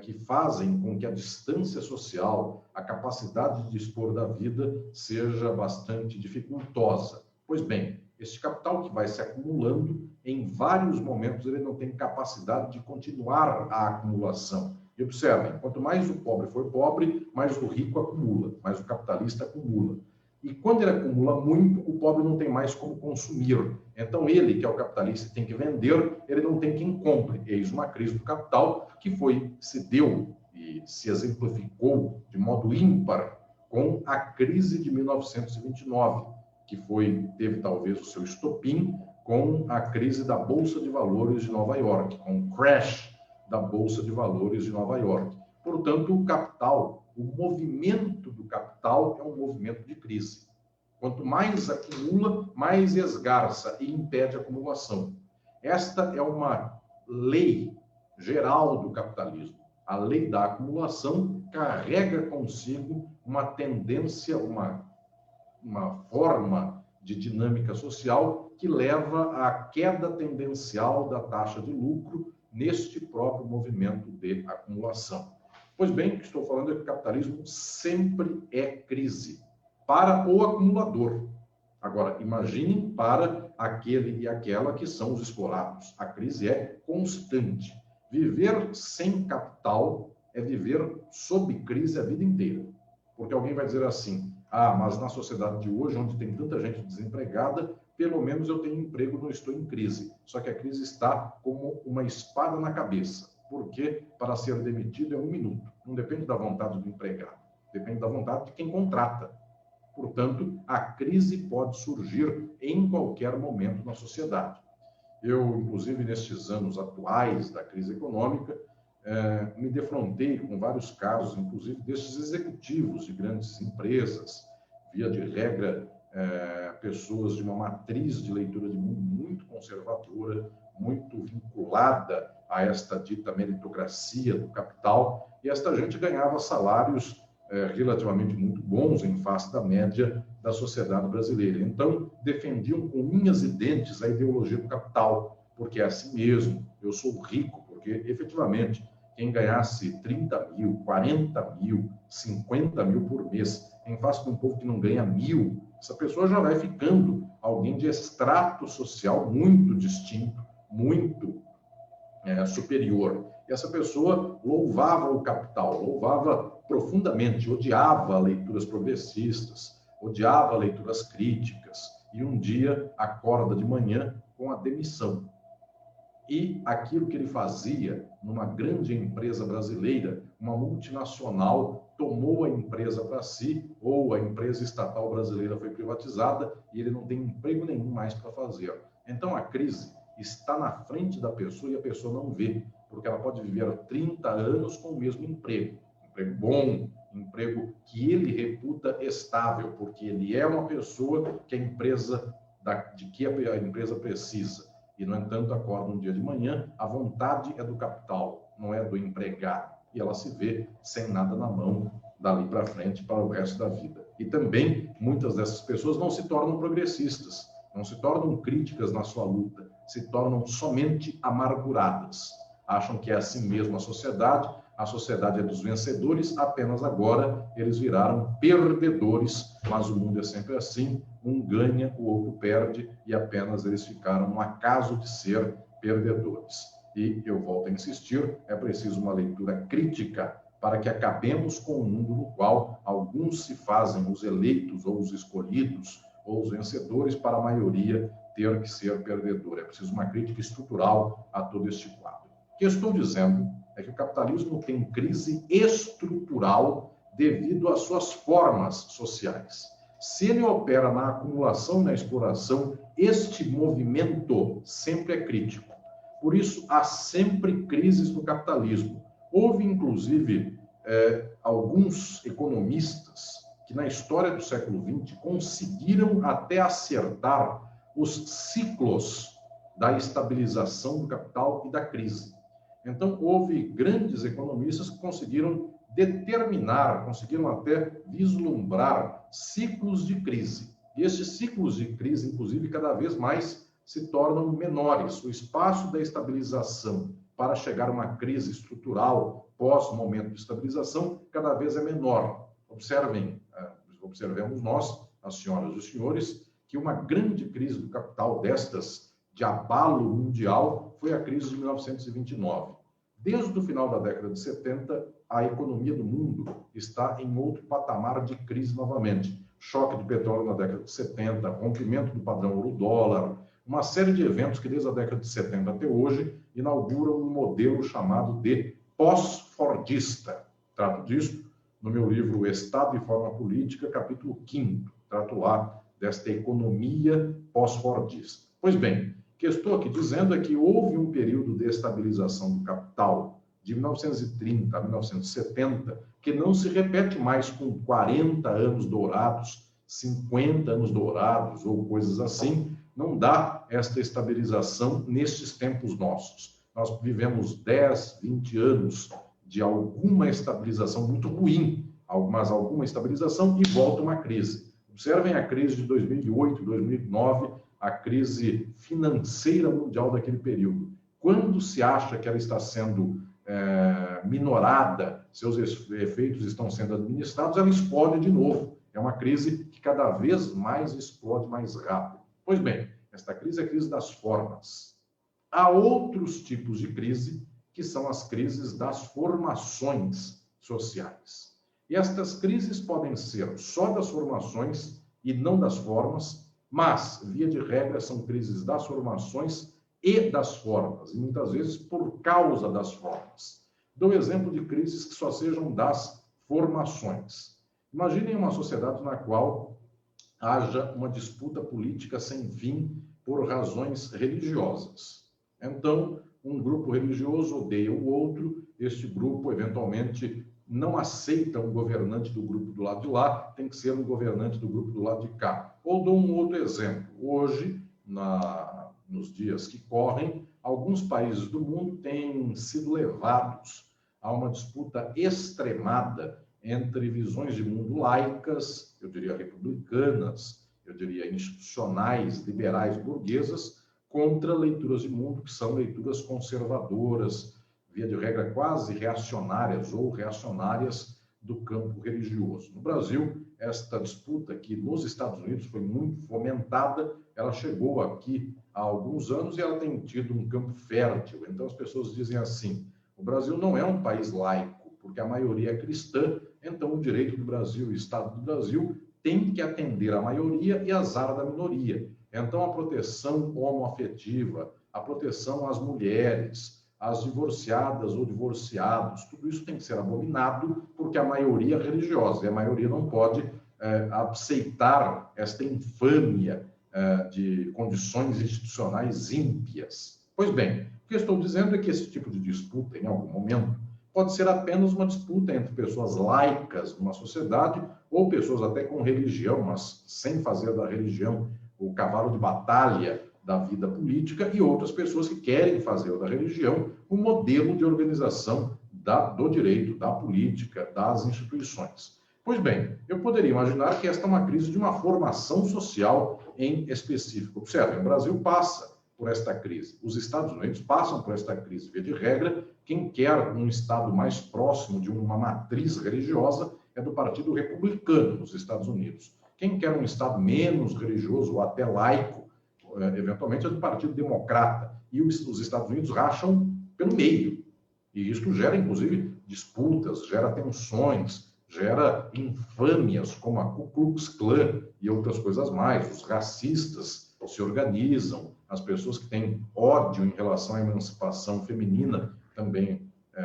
que fazem com que a distância social, a capacidade de dispor da vida, seja bastante dificultosa. Pois bem, este capital que vai se acumulando, em vários momentos ele não tem capacidade de continuar a acumulação. E observem, quanto mais o pobre for pobre, mais o rico acumula, mais o capitalista acumula. E quando ele acumula muito, o pobre não tem mais como consumir. Então ele, que é o capitalista, tem que vender, ele não tem quem compre. Eis uma crise do capital que se deu e se exemplificou de modo ímpar com a crise de 1929, que teve talvez o seu estopim com a crise da Bolsa de Valores de Nova York, com o crash da Bolsa de Valores de Nova York. Portanto, o capital, o movimento do capital é um movimento de crise. Quanto mais acumula, mais esgarça e impede a acumulação. Esta é uma lei geral do capitalismo. A lei da acumulação carrega consigo uma tendência, uma uma forma de dinâmica social que leva à queda tendencial da taxa de lucro neste próprio movimento de acumulação. Pois bem, o que estou falando é que o capitalismo sempre é crise para o acumulador. Agora, imaginem para aquele e aquela que são os explorados. A crise é constante. Viver sem capital é viver sob crise a vida inteira. Porque alguém vai dizer assim, mas na sociedade de hoje, onde tem tanta gente desempregada, pelo menos eu tenho emprego, não estou em crise. Só que a crise está como uma espada na cabeça. Porque para ser demitido é 1 minuto. Não depende da vontade do empregado. Depende da vontade de quem contrata. Portanto, a crise pode surgir em qualquer momento na sociedade. Eu, inclusive, nestes anos atuais da crise econômica, me defrontei com vários casos, inclusive destes executivos de grandes empresas, via de regra, pessoas de uma matriz de leitura de mundo muito conservadora, muito vinculada a esta dita meritocracia do capital, e esta gente ganhava salários relativamente muito bons em face da média da sociedade brasileira. Então, defendiam com unhas e dentes a ideologia do capital, porque é assim mesmo, eu sou rico, porque efetivamente quem ganhasse 30 mil, 40 mil, 50 mil por mês, em face de um povo que não ganha 1.000, essa pessoa já vai ficando alguém de extrato social muito distinto, muito superior. E essa pessoa louvava o capital, louvava profundamente, odiava leituras progressistas, odiava leituras críticas, e um dia acorda de manhã com a demissão. E aquilo que ele fazia numa grande empresa brasileira, uma multinacional, tomou a empresa para si, ou a empresa estatal brasileira foi privatizada, e ele não tem emprego nenhum mais para fazer. Então a crise está na frente da pessoa e a pessoa não vê, porque ela pode viver 30 anos com o mesmo emprego bom, emprego que ele reputa estável, porque ele é uma pessoa que a empresa precisa. E, no entanto, acorda um dia de manhã, a vontade é do capital, não é do empregado. E ela se vê sem nada na mão dali para frente, para o resto da vida. E também, muitas dessas pessoas não se tornam progressistas, não se tornam críticas na sua luta, se tornam somente amarguradas. Acham que é assim mesmo a sociedade é dos vencedores, apenas agora eles viraram perdedores, mas o mundo é sempre assim, um ganha, o outro perde, e apenas eles ficaram no acaso de ser perdedores. E eu volto a insistir, é preciso uma leitura crítica para que acabemos com um mundo no qual alguns se fazem os eleitos ou os escolhidos ou os vencedores, para a maioria ter que ser perdedor. É preciso uma crítica estrutural a todo este quadro. O que eu estou dizendo é que o capitalismo tem crise estrutural devido às suas formas sociais. Se ele opera na acumulação e na exploração, este movimento sempre é crítico. Por isso, há sempre crises no capitalismo. Houve, inclusive, alguns economistas que, na história do século XX, conseguiram até acertar os ciclos da estabilização do capital e da crise. Então, houve grandes economistas que conseguiram determinar, conseguiram até vislumbrar ciclos de crise. E esses ciclos de crise, inclusive, cada vez mais se tornam menores. O espaço da estabilização para chegar a uma crise estrutural pós-momento de estabilização cada vez é menor. Observemos nós, as senhoras e os senhores, que uma grande crise do capital destas de abalo mundial foi a crise de 1929. Desde o final da década de 70, a economia do mundo está em outro patamar de crise novamente. Choque de petróleo na década de 70, rompimento do padrão euro-dólar, uma série de eventos que desde a década de 70 até hoje inauguram um modelo chamado de pós-fordista. Trato disso no meu livro Estado e Forma Política, capítulo 5º. Trato lá desta economia pós-fordista. Pois bem, o que estou aqui dizendo é que houve um período de estabilização do capital de 1930 a 1970 que não se repete mais com 40 anos dourados, 50 anos dourados ou coisas assim. Não dá esta estabilização nestes tempos nossos. Nós vivemos 10, 20 anos de alguma estabilização muito ruim, mas alguma estabilização e volta uma crise. Observem a crise de 2008, 2009, a crise financeira mundial daquele período. Quando se acha que ela está sendo minorada, seus efeitos estão sendo administrados, ela explode de novo. É uma crise que cada vez mais explode mais rápido. Pois bem, esta crise é a crise das formas. Há outros tipos de crise, que são as crises das formações sociais. E estas crises podem ser só das formações e não das formas, mas, via de regra, são crises das formações e das formas, e muitas vezes por causa das formas. Dou exemplo de crises que só sejam das formações. Imaginem uma sociedade na qual haja uma disputa política sem fim por razões religiosas. Então, um grupo religioso odeia o outro, este grupo, eventualmente, não aceita um governante do grupo do lado de lá, tem que ser um governante do grupo do lado de cá. Ou dou um outro exemplo. Hoje, nos dias que correm, alguns países do mundo têm sido levados a uma disputa extremada entre visões de mundo laicas, eu diria republicanas, eu diria institucionais, liberais, burguesas, contra leituras de mundo que são leituras conservadoras, via de regra quase reacionárias ou reacionárias do campo religioso. No Brasil, esta disputa que nos Estados Unidos foi muito fomentada, ela chegou aqui há alguns anos e ela tem tido um campo fértil. Então as pessoas dizem assim: o Brasil não é um país laico, porque a maioria é cristã, então o direito do Brasil, o Estado do Brasil, tem que atender a maioria e azar da minoria. Então a proteção homoafetiva, a proteção às mulheres, às divorciadas ou divorciados, tudo isso tem que ser abominado, porque a maioria é religiosa, e a maioria não pode aceitar esta infâmia de condições institucionais ímpias. Pois bem, o que eu estou dizendo é que esse tipo de disputa, em algum momento, pode ser apenas uma disputa entre pessoas laicas numa sociedade ou pessoas até com religião, mas sem fazer da religião o cavalo de batalha da vida política, e outras pessoas que querem fazer da religião um modelo de organização do direito, da política, das instituições. Pois bem, eu poderia imaginar que esta é uma crise de uma formação social em específico. Observe, o Brasil passa por esta crise, os Estados Unidos passam por esta crise. Via de regra, quem quer um Estado mais próximo de uma matriz religiosa é do Partido Republicano nos Estados Unidos. Quem quer um Estado menos religioso ou até laico, eventualmente é do Partido Democrata. E os Estados Unidos racham pelo meio. E isso gera, inclusive, disputas, gera tensões, gera infâmias, como a Ku Klux Klan e outras coisas mais. Os racistas se organizam, as pessoas que têm ódio em relação à emancipação feminina também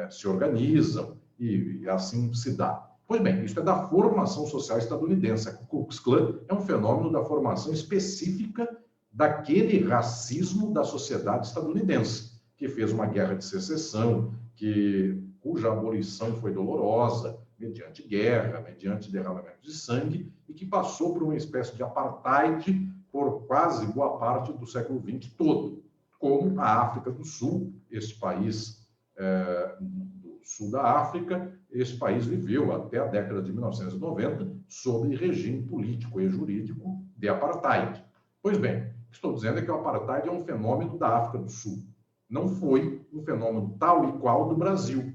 se organizam, e assim se dá. Pois bem, isso é da formação social estadunidense. A Ku Klux Klan é um fenômeno da formação específica daquele racismo da sociedade estadunidense, que fez uma guerra de secessão, cuja abolição foi dolorosa, mediante guerra, mediante derramamento de sangue, e que passou por uma espécie de apartheid por quase boa parte do século XX todo, como a África do Sul, esse país do sul da África, esse país viveu até a década de 1990 sob regime político e jurídico de apartheid. Pois bem, o que estou dizendo é que o apartheid é um fenômeno da África do Sul. Não foi um fenômeno tal e qual do Brasil.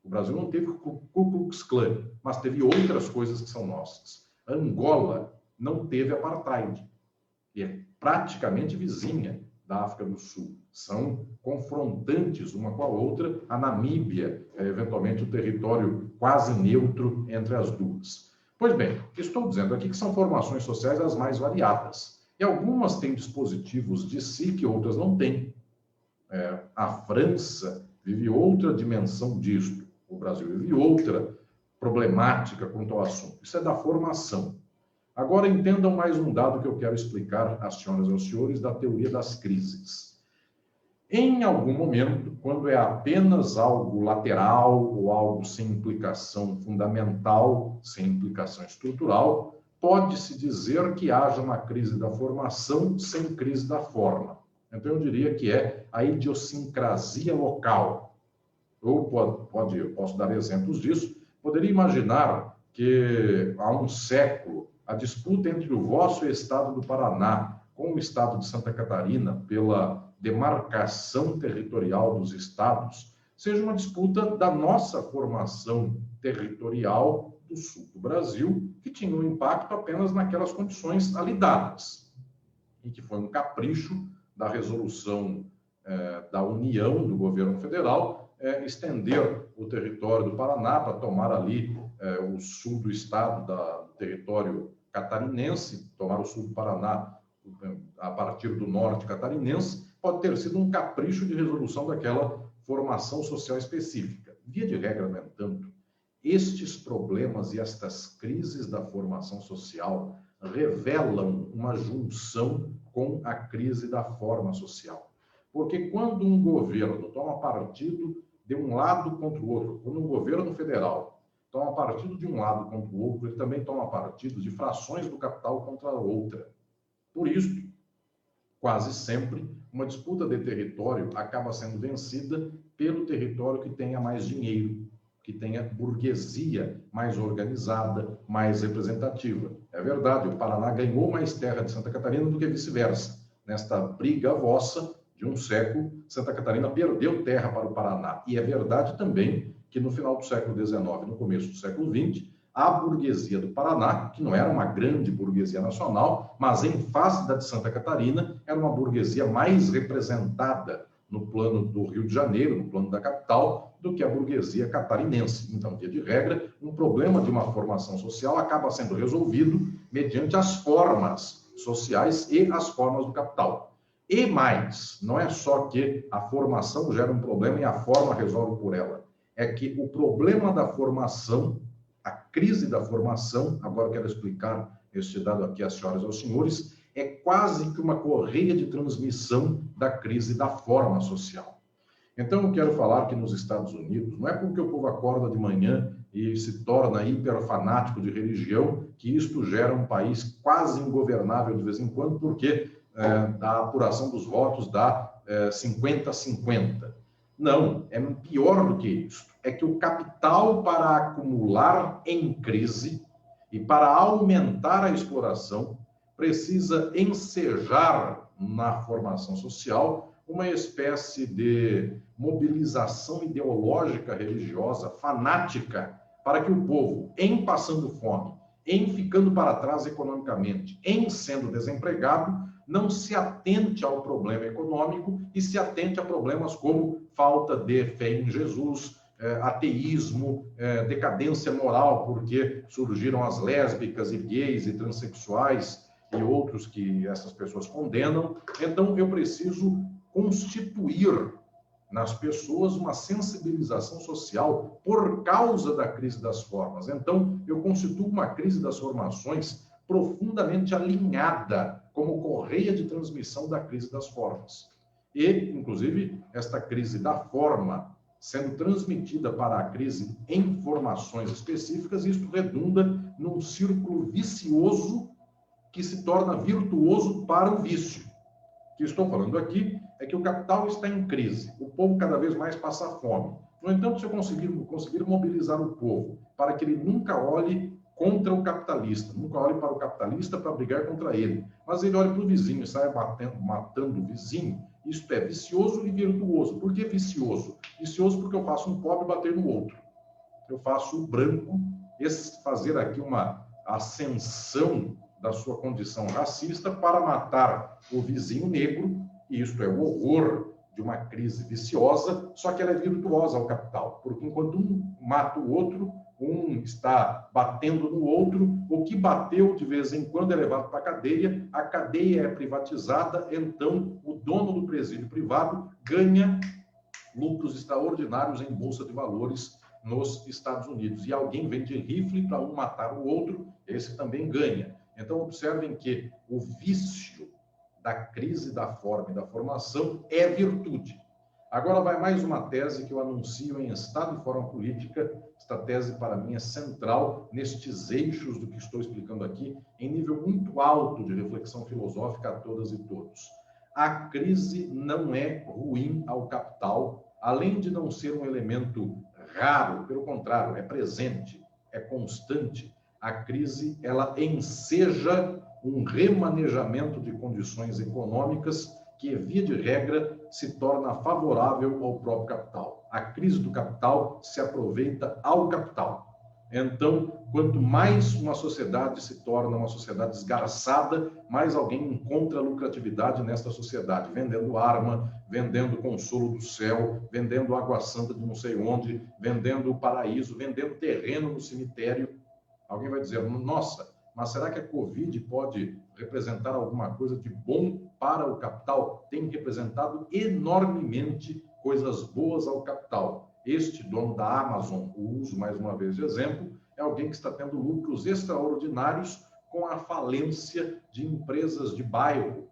O Brasil não teve Ku Klux Klan, mas teve outras coisas que são nossas. A Angola não teve apartheid, e é praticamente vizinha da África do Sul. São confrontantes uma com a outra. A Namíbia é eventualmente o território quase neutro entre as duas. Pois bem, estou dizendo aqui que são formações sociais as mais variadas. E algumas têm dispositivos de si que outras não têm. A França vive outra dimensão disto. O Brasil vive outra problemática quanto ao assunto. Isso é da formação. Agora entendam mais um dado que eu quero explicar às senhoras e aos senhores da teoria das crises. Em algum momento, quando é apenas algo lateral ou algo sem implicação fundamental, sem implicação estrutural, pode-se dizer que haja uma crise da formação sem crise da forma. Então, eu diria que é a idiosincrasia local. Ou posso dar exemplos disso. Poderia imaginar que há um século a disputa entre o vosso estado do Paraná com o estado de Santa Catarina pela demarcação territorial dos estados seja uma disputa da nossa formação territorial do sul do Brasil, que tinha um impacto apenas naquelas condições ali dadas, e que foi um capricho da resolução da União, do governo federal, estender o território do Paraná para tomar ali o sul do estado do território catarinense, tomar o sul do Paraná a partir do norte catarinense, pode ter sido um capricho de resolução daquela formação social específica. Via de regra, no entanto, estes problemas e estas crises da formação social revelam uma junção com a crise da forma social. Porque quando um governo toma partido de um lado contra o outro, quando um governo federal toma partido de um lado contra o outro, ele também toma partido de frações do capital contra a outra. Por isso, quase sempre, uma disputa de território acaba sendo vencida pelo território que tenha mais dinheiro, que tenha burguesia mais organizada, mais representativa. É verdade, o Paraná ganhou mais terra de Santa Catarina do que vice-versa. Nesta briga vossa de um século, Santa Catarina perdeu terra para o Paraná. E é verdade também que no final do século XIX, no começo do século XX, a burguesia do Paraná, que não era uma grande burguesia nacional, mas em face da de Santa Catarina, era uma burguesia mais representada no plano do Rio de Janeiro, no plano da capital, do que a burguesia catarinense. Então, via de regra, um problema de uma formação social acaba sendo resolvido mediante as formas sociais e as formas do capital. E mais, não é só que a formação gera um problema e a forma resolve por ela. É que o problema da formação, a crise da formação, agora eu quero explicar este dado aqui às senhoras e aos senhores, é quase que uma correia de transmissão da crise da forma social. Então, eu quero falar que nos Estados Unidos, não é porque o povo acorda de manhã e se torna hiperfanático de religião, que isto gera um país quase ingovernável de vez em quando, porque a apuração dos votos dá 50-50. Não, é pior do que isso. É que o capital, para acumular em crise e para aumentar a exploração, precisa ensejar na formação social uma espécie de mobilização ideológica, religiosa, fanática, para que o povo, em passando fome, em ficando para trás economicamente, em sendo desempregado, não se atente ao problema econômico e se atente a problemas como falta de fé em Jesus, ateísmo, decadência moral, porque surgiram as lésbicas e gays e transexuais e outros que essas pessoas condenam. Então, eu preciso constituir nas pessoas uma sensibilização social por causa da crise das formas. Então, eu constituo uma crise das formações profundamente alinhada como correia de transmissão da crise das formas. E, inclusive, esta crise da forma sendo transmitida para a crise em formações específicas, isto redunda num círculo vicioso que se torna virtuoso para o vício. O que estou falando aqui é que o capital está em crise, o povo cada vez mais passa fome. No entanto, se eu conseguir mobilizar o povo para que ele nunca olhe contra o capitalista, nunca olhe para o capitalista para brigar contra ele, mas ele olhe para o vizinho e saia matando o vizinho, isto é vicioso e virtuoso. Por que vicioso? Vicioso porque eu faço um pobre bater no outro. Eu faço o branco fazer aqui uma ascensão da sua condição racista para matar o vizinho negro, e isto é o horror de uma crise viciosa, só que ela é virtuosa ao capital, porque enquanto um mata o outro, um está batendo no outro, o que bateu de vez em quando é levado para a cadeia é privatizada, então o dono do presídio privado ganha lucros extraordinários em bolsa de valores nos Estados Unidos. E alguém vende rifle para um matar o outro, esse também ganha. Então, observem que o vício da crise da forma e da formação é virtude. Agora vai mais uma tese que eu anuncio em Estado e Forma Política. Esta tese, para mim, é central nestes eixos do que estou explicando aqui, em nível muito alto de reflexão filosófica a todas e todos. A crise não é ruim ao capital, além de não ser um elemento raro, pelo contrário, é presente, é constante. A crise, ela enseja um remanejamento de condições econômicas que, via de regra, se torna favorável ao próprio capital. A crise do capital se aproveita ao capital. Então, quanto mais uma sociedade se torna uma sociedade esgarçada, mais alguém encontra lucratividade nesta sociedade, vendendo arma, vendendo consolo do céu, vendendo água santa de não sei onde, vendendo o paraíso, vendendo terreno no cemitério. Alguém vai dizer, nossa, mas será que a Covid pode representar alguma coisa de bom para o capital? Tem representado enormemente coisas boas ao capital. Este dono da Amazon, o uso mais uma vez de exemplo, é alguém que está tendo lucros extraordinários com a falência de empresas de bairro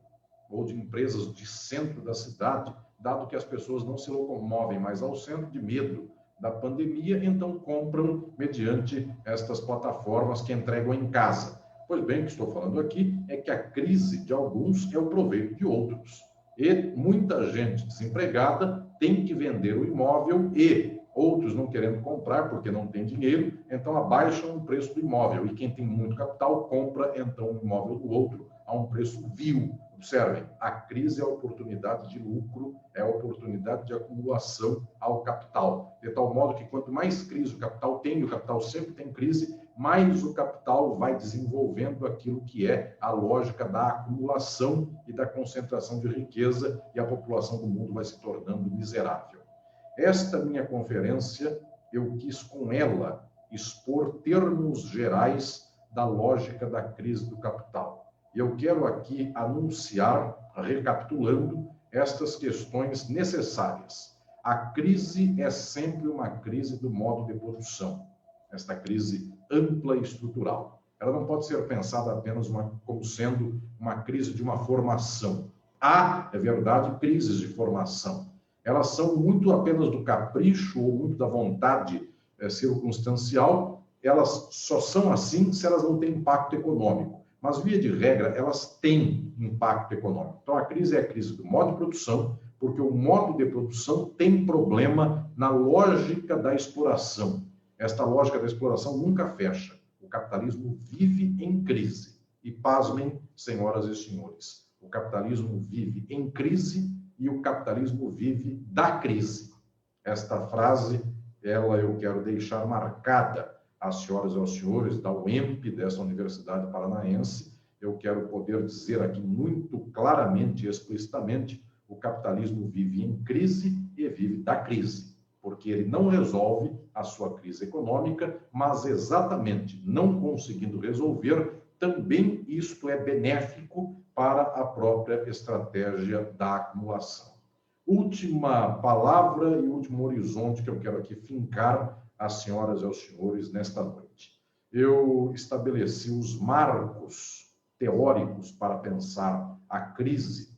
ou de empresas de centro da cidade, dado que as pessoas não se locomovem mais ao centro de medo da pandemia, então compram mediante estas plataformas que entregam em casa. Pois bem, o que estou falando aqui é que a crise de alguns é o proveito de outros. E muita gente desempregada tem que vender o imóvel e outros não querendo comprar porque não tem dinheiro, então abaixam o preço do imóvel. E quem tem muito capital compra, então, o imóvel do outro a um preço vil. Observem, a crise é a oportunidade de lucro, é a oportunidade de acumulação ao capital. De tal modo que quanto mais crise o capital tem, e o capital sempre tem crise, mais o capital vai desenvolvendo aquilo que é a lógica da acumulação e da concentração de riqueza, e a população do mundo vai se tornando miserável. Esta minha conferência, eu quis com ela expor termos gerais da lógica da crise do capital. E eu quero aqui anunciar, recapitulando, estas questões necessárias. A crise é sempre uma crise do modo de produção, esta crise ampla e estrutural. Ela não pode ser pensada apenas como sendo uma crise de uma formação. Há, é verdade, crises de formação. Elas são muito apenas do capricho ou muito da vontade circunstancial. Elas só são assim se elas não têm impacto econômico. Mas, via de regra, elas têm impacto econômico. Então, a crise é a crise do modo de produção, porque o modo de produção tem problema na lógica da exploração. Esta lógica da exploração nunca fecha. O capitalismo vive em crise. E, pasmem, senhoras e senhores, o capitalismo vive em crise e o capitalismo vive da crise. Esta frase, eu quero deixar marcada às senhoras e aos senhores da UEMP, dessa Universidade Paranaense. Eu quero poder dizer aqui muito claramente e explicitamente, o capitalismo vive em crise e vive da crise, porque ele não resolve a sua crise econômica, mas exatamente não conseguindo resolver, também isto é benéfico para a própria estratégia da acumulação. Última palavra e último horizonte que eu quero aqui fincar às senhoras e aos senhores nesta noite. Eu estabeleci os marcos teóricos para pensar a crise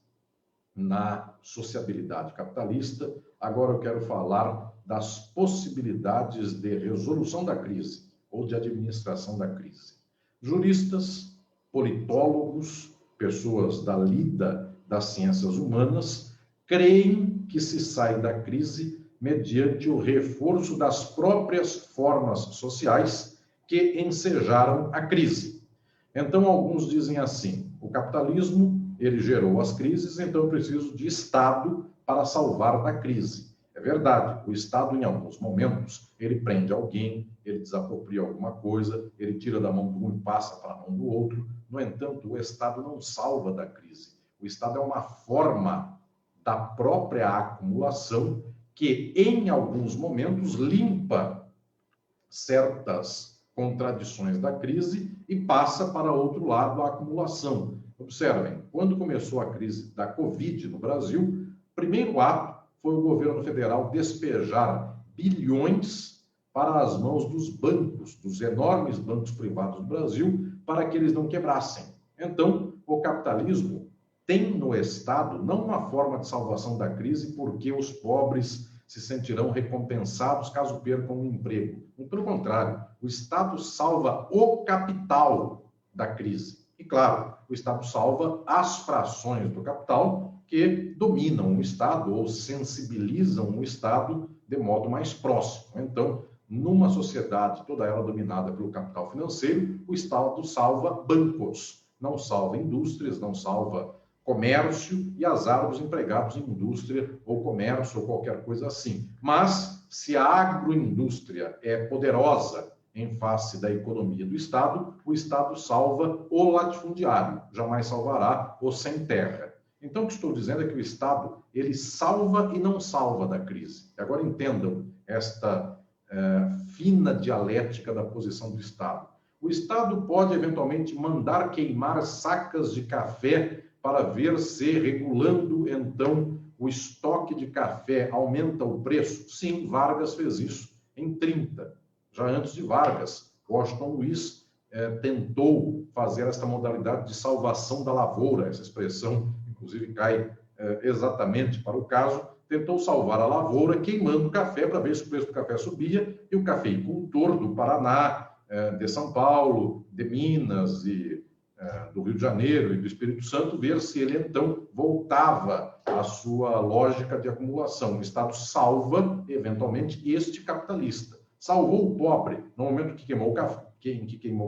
na sociabilidade capitalista. Agora eu quero falar das possibilidades de resolução da crise ou de administração da crise. Juristas, politólogos, pessoas da lida das ciências humanas creem que se sai da crise mediante o reforço das próprias formas sociais que ensejaram a crise. Então, alguns dizem assim, o capitalismo, ele gerou as crises, então eu preciso de Estado para salvar da crise. É verdade, o Estado, em alguns momentos, ele prende alguém, ele desapropria alguma coisa, ele tira da mão de um e passa para a mão do outro. No entanto, o Estado não salva da crise. O Estado é uma forma da própria acumulação que, em alguns momentos, limpa certas contradições da crise e passa para outro lado a acumulação. Observem, quando começou a crise da Covid no Brasil, o primeiro ato foi o governo federal despejar bilhões para as mãos dos bancos, dos enormes bancos privados do Brasil, para que eles não quebrassem. Então, o capitalismo tem no Estado não uma forma de salvação da crise, porque os pobres se sentirão recompensados caso percam o emprego. Pelo contrário, o Estado salva o capital da crise. E, claro, o Estado salva as frações do capital que dominam o Estado ou sensibilizam o Estado de modo mais próximo. Então, numa sociedade, toda ela dominada pelo capital financeiro, o Estado salva bancos, não salva indústrias, não salva comércio e azar dos empregados em indústria ou comércio ou qualquer coisa assim. Mas, se a agroindústria é poderosa em face da economia do Estado, o Estado salva o latifundiário, jamais salvará o sem terra. Então, o que estou dizendo é que o Estado, ele salva e não salva da crise. Agora entendam esta fina dialética da posição do Estado. O Estado pode, eventualmente, mandar queimar sacas de café para ver se, regulando, então, o estoque de café aumenta o preço. Sim, Vargas fez isso em 30. Já antes de Vargas, Washington Luiz tentou fazer esta modalidade de salvação da lavoura. Essa expressão, inclusive, cai exatamente para o caso. Tentou salvar a lavoura queimando café para ver se o preço do café subia, e o cafeicultor do Paraná, de São Paulo, de Minas e do Rio de Janeiro e do Espírito Santo, ver se ele então voltava à sua lógica de acumulação. O Estado salva, eventualmente, este capitalista. Salvou o pobre no momento que queimou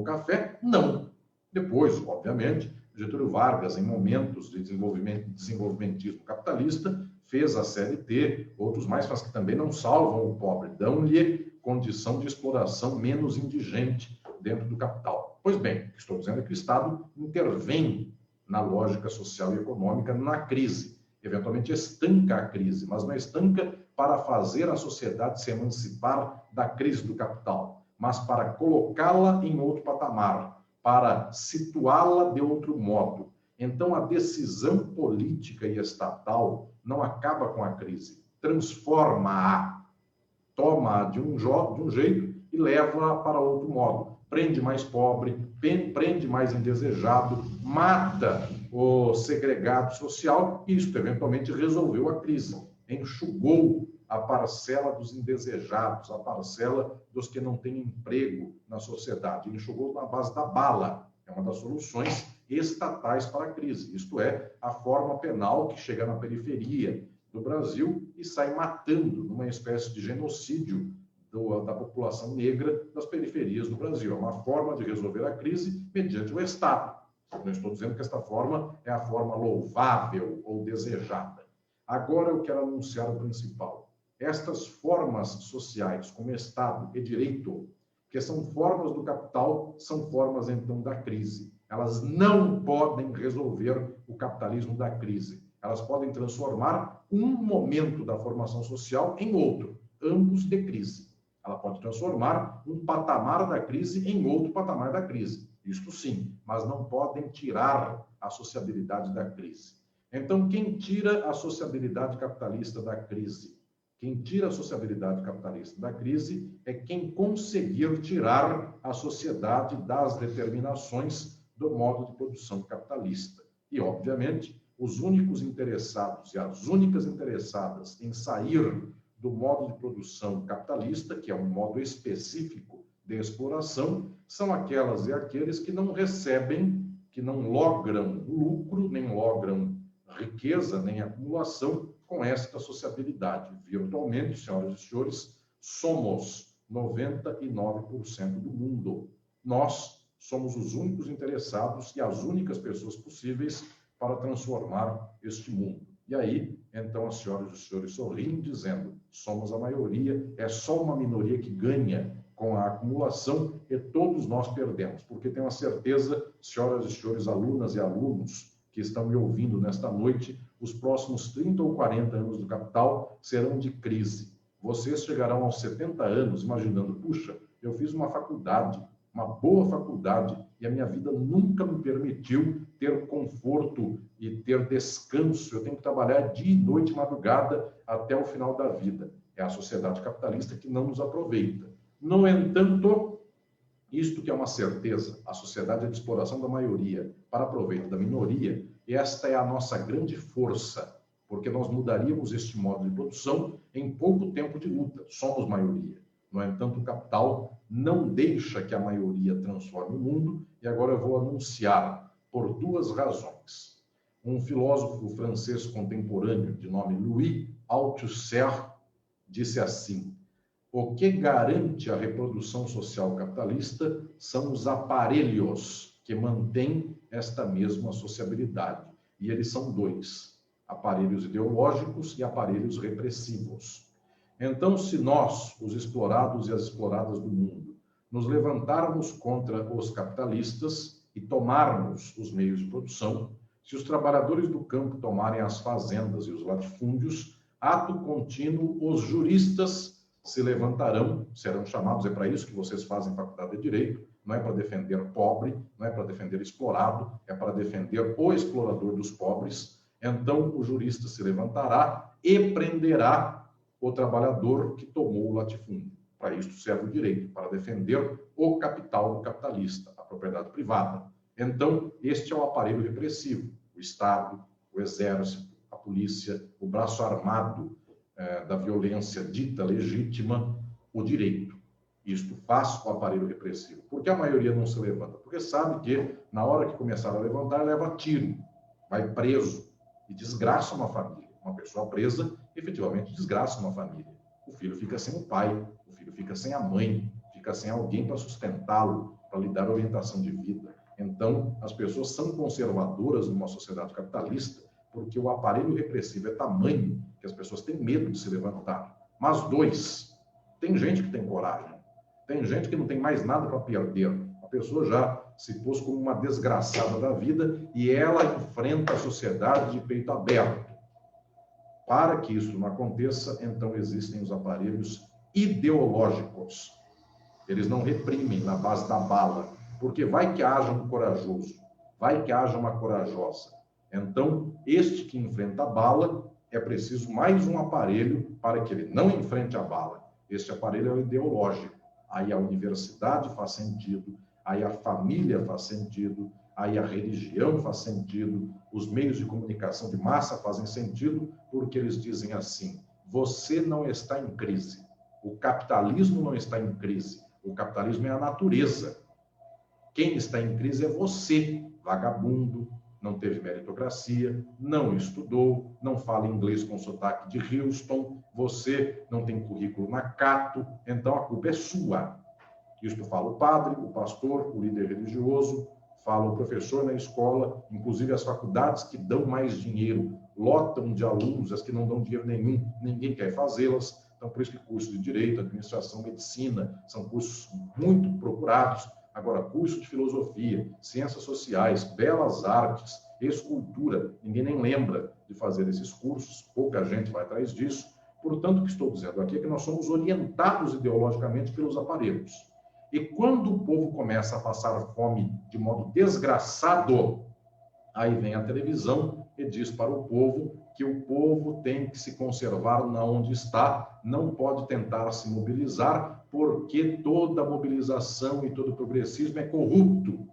o café? Não. Depois, obviamente, Getúlio Vargas, em momentos de desenvolvimentismo capitalista, fez a CLT, outros mais, mas que também não salvam o pobre, dão-lhe condição de exploração menos indigente dentro do capital. Pois bem, o que estou dizendo é que o Estado intervém na lógica social e econômica na crise, eventualmente estanca a crise, mas não estanca para fazer a sociedade se emancipar da crise do capital, mas para colocá-la em outro patamar, para situá-la de outro modo. Então, a decisão política e estatal não acaba com a crise, transforma-a, toma-a de um jeito e leva-a para outro modo. Prende mais pobre, prende mais indesejado, mata o segregado social, e isso eventualmente resolveu a crise, enxugou a parcela dos indesejados, a parcela dos que não têm emprego na sociedade, enxugou na base da bala. É uma das soluções estatais para a crise, isto é, a forma penal que chega na periferia do Brasil e sai matando numa espécie de genocídio da população negra das periferias do Brasil. É uma forma de resolver a crise mediante o Estado. Não estou dizendo que esta forma é a forma louvável ou desejada. Agora eu quero anunciar o principal. Estas formas sociais, como Estado e direito, que são formas do capital, são formas, então, da crise. Elas não podem resolver o capitalismo da crise. Elas podem transformar um momento da formação social em outro, ambos de crise. Ela pode transformar um patamar da crise em outro patamar da crise. Isto sim, mas não podem tirar a sociabilidade da crise. Então, quem tira a sociabilidade capitalista da crise? Quem tira a sociabilidade capitalista da crise é quem conseguir tirar a sociedade das determinações do modo de produção capitalista. E, obviamente, os únicos interessados e as únicas interessadas em sair do modo de produção capitalista, que é um modo específico de exploração, são aquelas e aqueles que não recebem, que não logram lucro, nem logram riqueza, nem acumulação com esta sociabilidade. Virtualmente, senhoras e senhores, somos 99% do mundo. Nós somos os únicos interessados e as únicas pessoas possíveis para transformar este mundo. E aí, então, as senhoras e os senhores sorriem, dizendo: somos a maioria, é só uma minoria que ganha com a acumulação e todos nós perdemos. Porque tenho a certeza, senhoras e senhores alunas e alunos que estão me ouvindo nesta noite, os próximos 30 ou 40 anos do capital serão de crise. Vocês chegarão aos 70 anos imaginando: puxa, eu fiz uma faculdade, uma boa faculdade, e a minha vida nunca me permitiu ter conforto e ter descanso. Eu tenho que trabalhar dia e noite, madrugada, até o final da vida. É a sociedade capitalista que não nos aproveita. No entanto, isto que é uma certeza, a sociedade é de exploração da maioria para proveito da minoria, e esta é a nossa grande força, porque nós mudaríamos este modo de produção em pouco tempo de luta. Somos maioria. No entanto, o capital não deixa que a maioria transforme o mundo, e agora eu vou anunciar por duas razões. Um filósofo francês contemporâneo de nome Louis Althusser disse assim: O que garante a reprodução social capitalista são os aparelhos que mantêm esta mesma sociabilidade. E eles são dois: aparelhos ideológicos e aparelhos repressivos. Então, se nós, os explorados e as exploradas do mundo, nos levantarmos contra os capitalistas e tomarmos os meios de produção, se os trabalhadores do campo tomarem as fazendas e os latifúndios, ato contínuo, os juristas se levantarão, serão chamados, é para isso que vocês fazem faculdade de Direito, não é para defender pobre, não é para defender explorado, é para defender o explorador dos pobres. Então, o jurista se levantará e prenderá o trabalhador que tomou o latifúndio. Para isso serve o direito, para defender o capital do capitalista, a propriedade privada. Então, este é o aparelho repressivo: o Estado, o Exército, a polícia, o braço armado da violência dita legítima, o direito. Isto faz o aparelho repressivo. Por que a maioria não se levanta? Porque sabe que, na hora que começar a levantar, leva tiro, vai preso e desgraça uma família. Uma pessoa presa, efetivamente, desgraça uma família. O filho fica sem o pai, o filho fica sem a mãe, fica sem alguém para sustentá-lo, para lhe dar orientação de vida. Então, as pessoas são conservadoras numa sociedade capitalista porque o aparelho repressivo é tamanho que as pessoas têm medo de se levantar. Mas dois, tem gente que tem coragem, tem gente que não tem mais nada para perder. A pessoa já se pôs como uma desgraçada da vida e ela enfrenta a sociedade de peito aberto. Para que isso não aconteça, então existem os aparelhos ideológicos. Eles não reprimem na base da bala, porque vai que haja um corajoso, vai que haja uma corajosa. Então, este que enfrenta a bala, é preciso mais um aparelho para que ele não enfrente a bala. Este aparelho é o ideológico. Aí a universidade faz sentido, aí a família faz sentido, aí a religião faz sentido, os meios de comunicação de massa fazem sentido, porque eles dizem assim: você não está em crise, o capitalismo não está em crise, o capitalismo é a natureza. Quem está em crise é você, vagabundo, não teve meritocracia, não estudou, não fala inglês com sotaque de Houston, você não tem currículo na Cato, então a culpa é sua. Isto fala o padre, o pastor, o líder religioso, fala o professor na escola, inclusive as faculdades que dão mais dinheiro lotam de alunos, as que não dão dinheiro nenhum, ninguém quer fazê-las. Então, por isso que cursos de Direito, Administração, Medicina são cursos muito procurados. Agora, curso de Filosofia, Ciências Sociais, Belas Artes, Escultura, ninguém nem lembra de fazer esses cursos, pouca gente vai atrás disso. Portanto, o que estou dizendo aqui é que nós somos orientados ideologicamente pelos aparelhos. E quando o povo começa a passar fome de modo desgraçado, aí vem a televisão e diz para o povo que o povo tem que se conservar na onde está, não pode tentar se mobilizar, porque toda mobilização e todo progressismo é corrupto.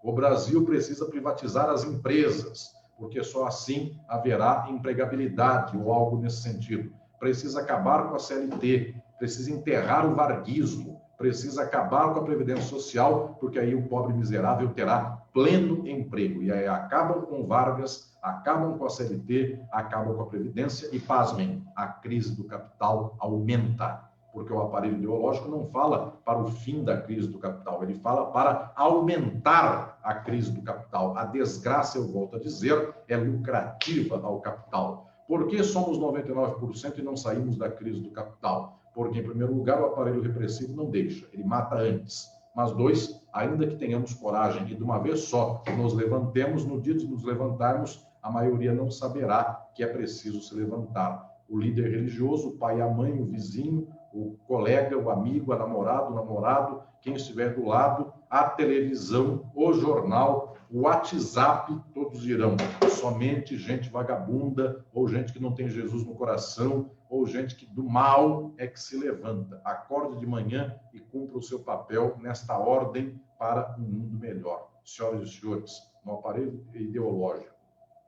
O Brasil precisa privatizar as empresas, porque só assim haverá empregabilidade ou algo nesse sentido. Precisa acabar com a CLT, precisa enterrar o varguismo, precisa acabar com a Previdência Social, porque aí o pobre miserável terá pleno emprego. E aí acabam com Vargas, acabam com a CLT, acabam com a Previdência e, pasmem, a crise do capital aumenta. Porque o aparelho ideológico não fala para o fim da crise do capital, ele fala para aumentar a crise do capital. A desgraça, eu volto a dizer, é lucrativa ao capital. Por que somos 99% e não saímos da crise do capital? Porque, em primeiro lugar, o aparelho repressivo não deixa, ele mata antes. Mas dois, ainda que tenhamos coragem e de uma vez só nos levantemos, no dia de nos levantarmos, a maioria não saberá que é preciso se levantar. O líder religioso, o pai, a mãe, o vizinho, o colega, o amigo, o namorado, quem estiver do lado, a televisão, o jornal, o WhatsApp, todos dirão: somente gente vagabunda, ou gente que não tem Jesus no coração, ou gente que do mal é que se levanta. Acorde de manhã e cumpra o seu papel nesta ordem para um mundo melhor. Senhoras e senhores, no aparelho ideológico,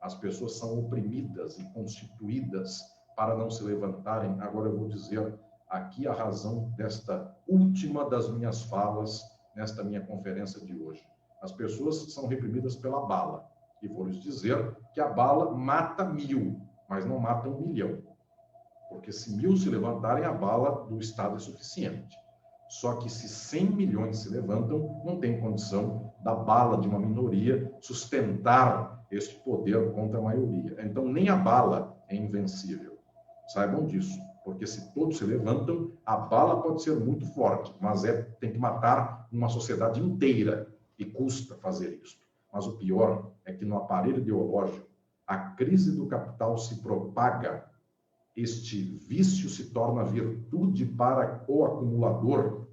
as pessoas são oprimidas e constituídas para não se levantarem. Agora eu vou dizer aqui a razão desta última das minhas falas nesta minha conferência de hoje. As pessoas são reprimidas pela bala. E vou lhes dizer que a bala mata 1000, mas não mata 1 milhão. porque se 1.000 se levantarem, a bala do Estado é suficiente. Só que se 100 milhões se levantam, não tem condição da bala de uma minoria sustentar este poder contra a maioria. Então, nem a bala é invencível. Saibam disso, porque se todos se levantam, a bala pode ser muito forte, mas tem que matar uma sociedade inteira, e custa fazer isso. Mas o pior é que no aparelho ideológico, a crise do capital se propaga, este vício se torna virtude para o acumulador,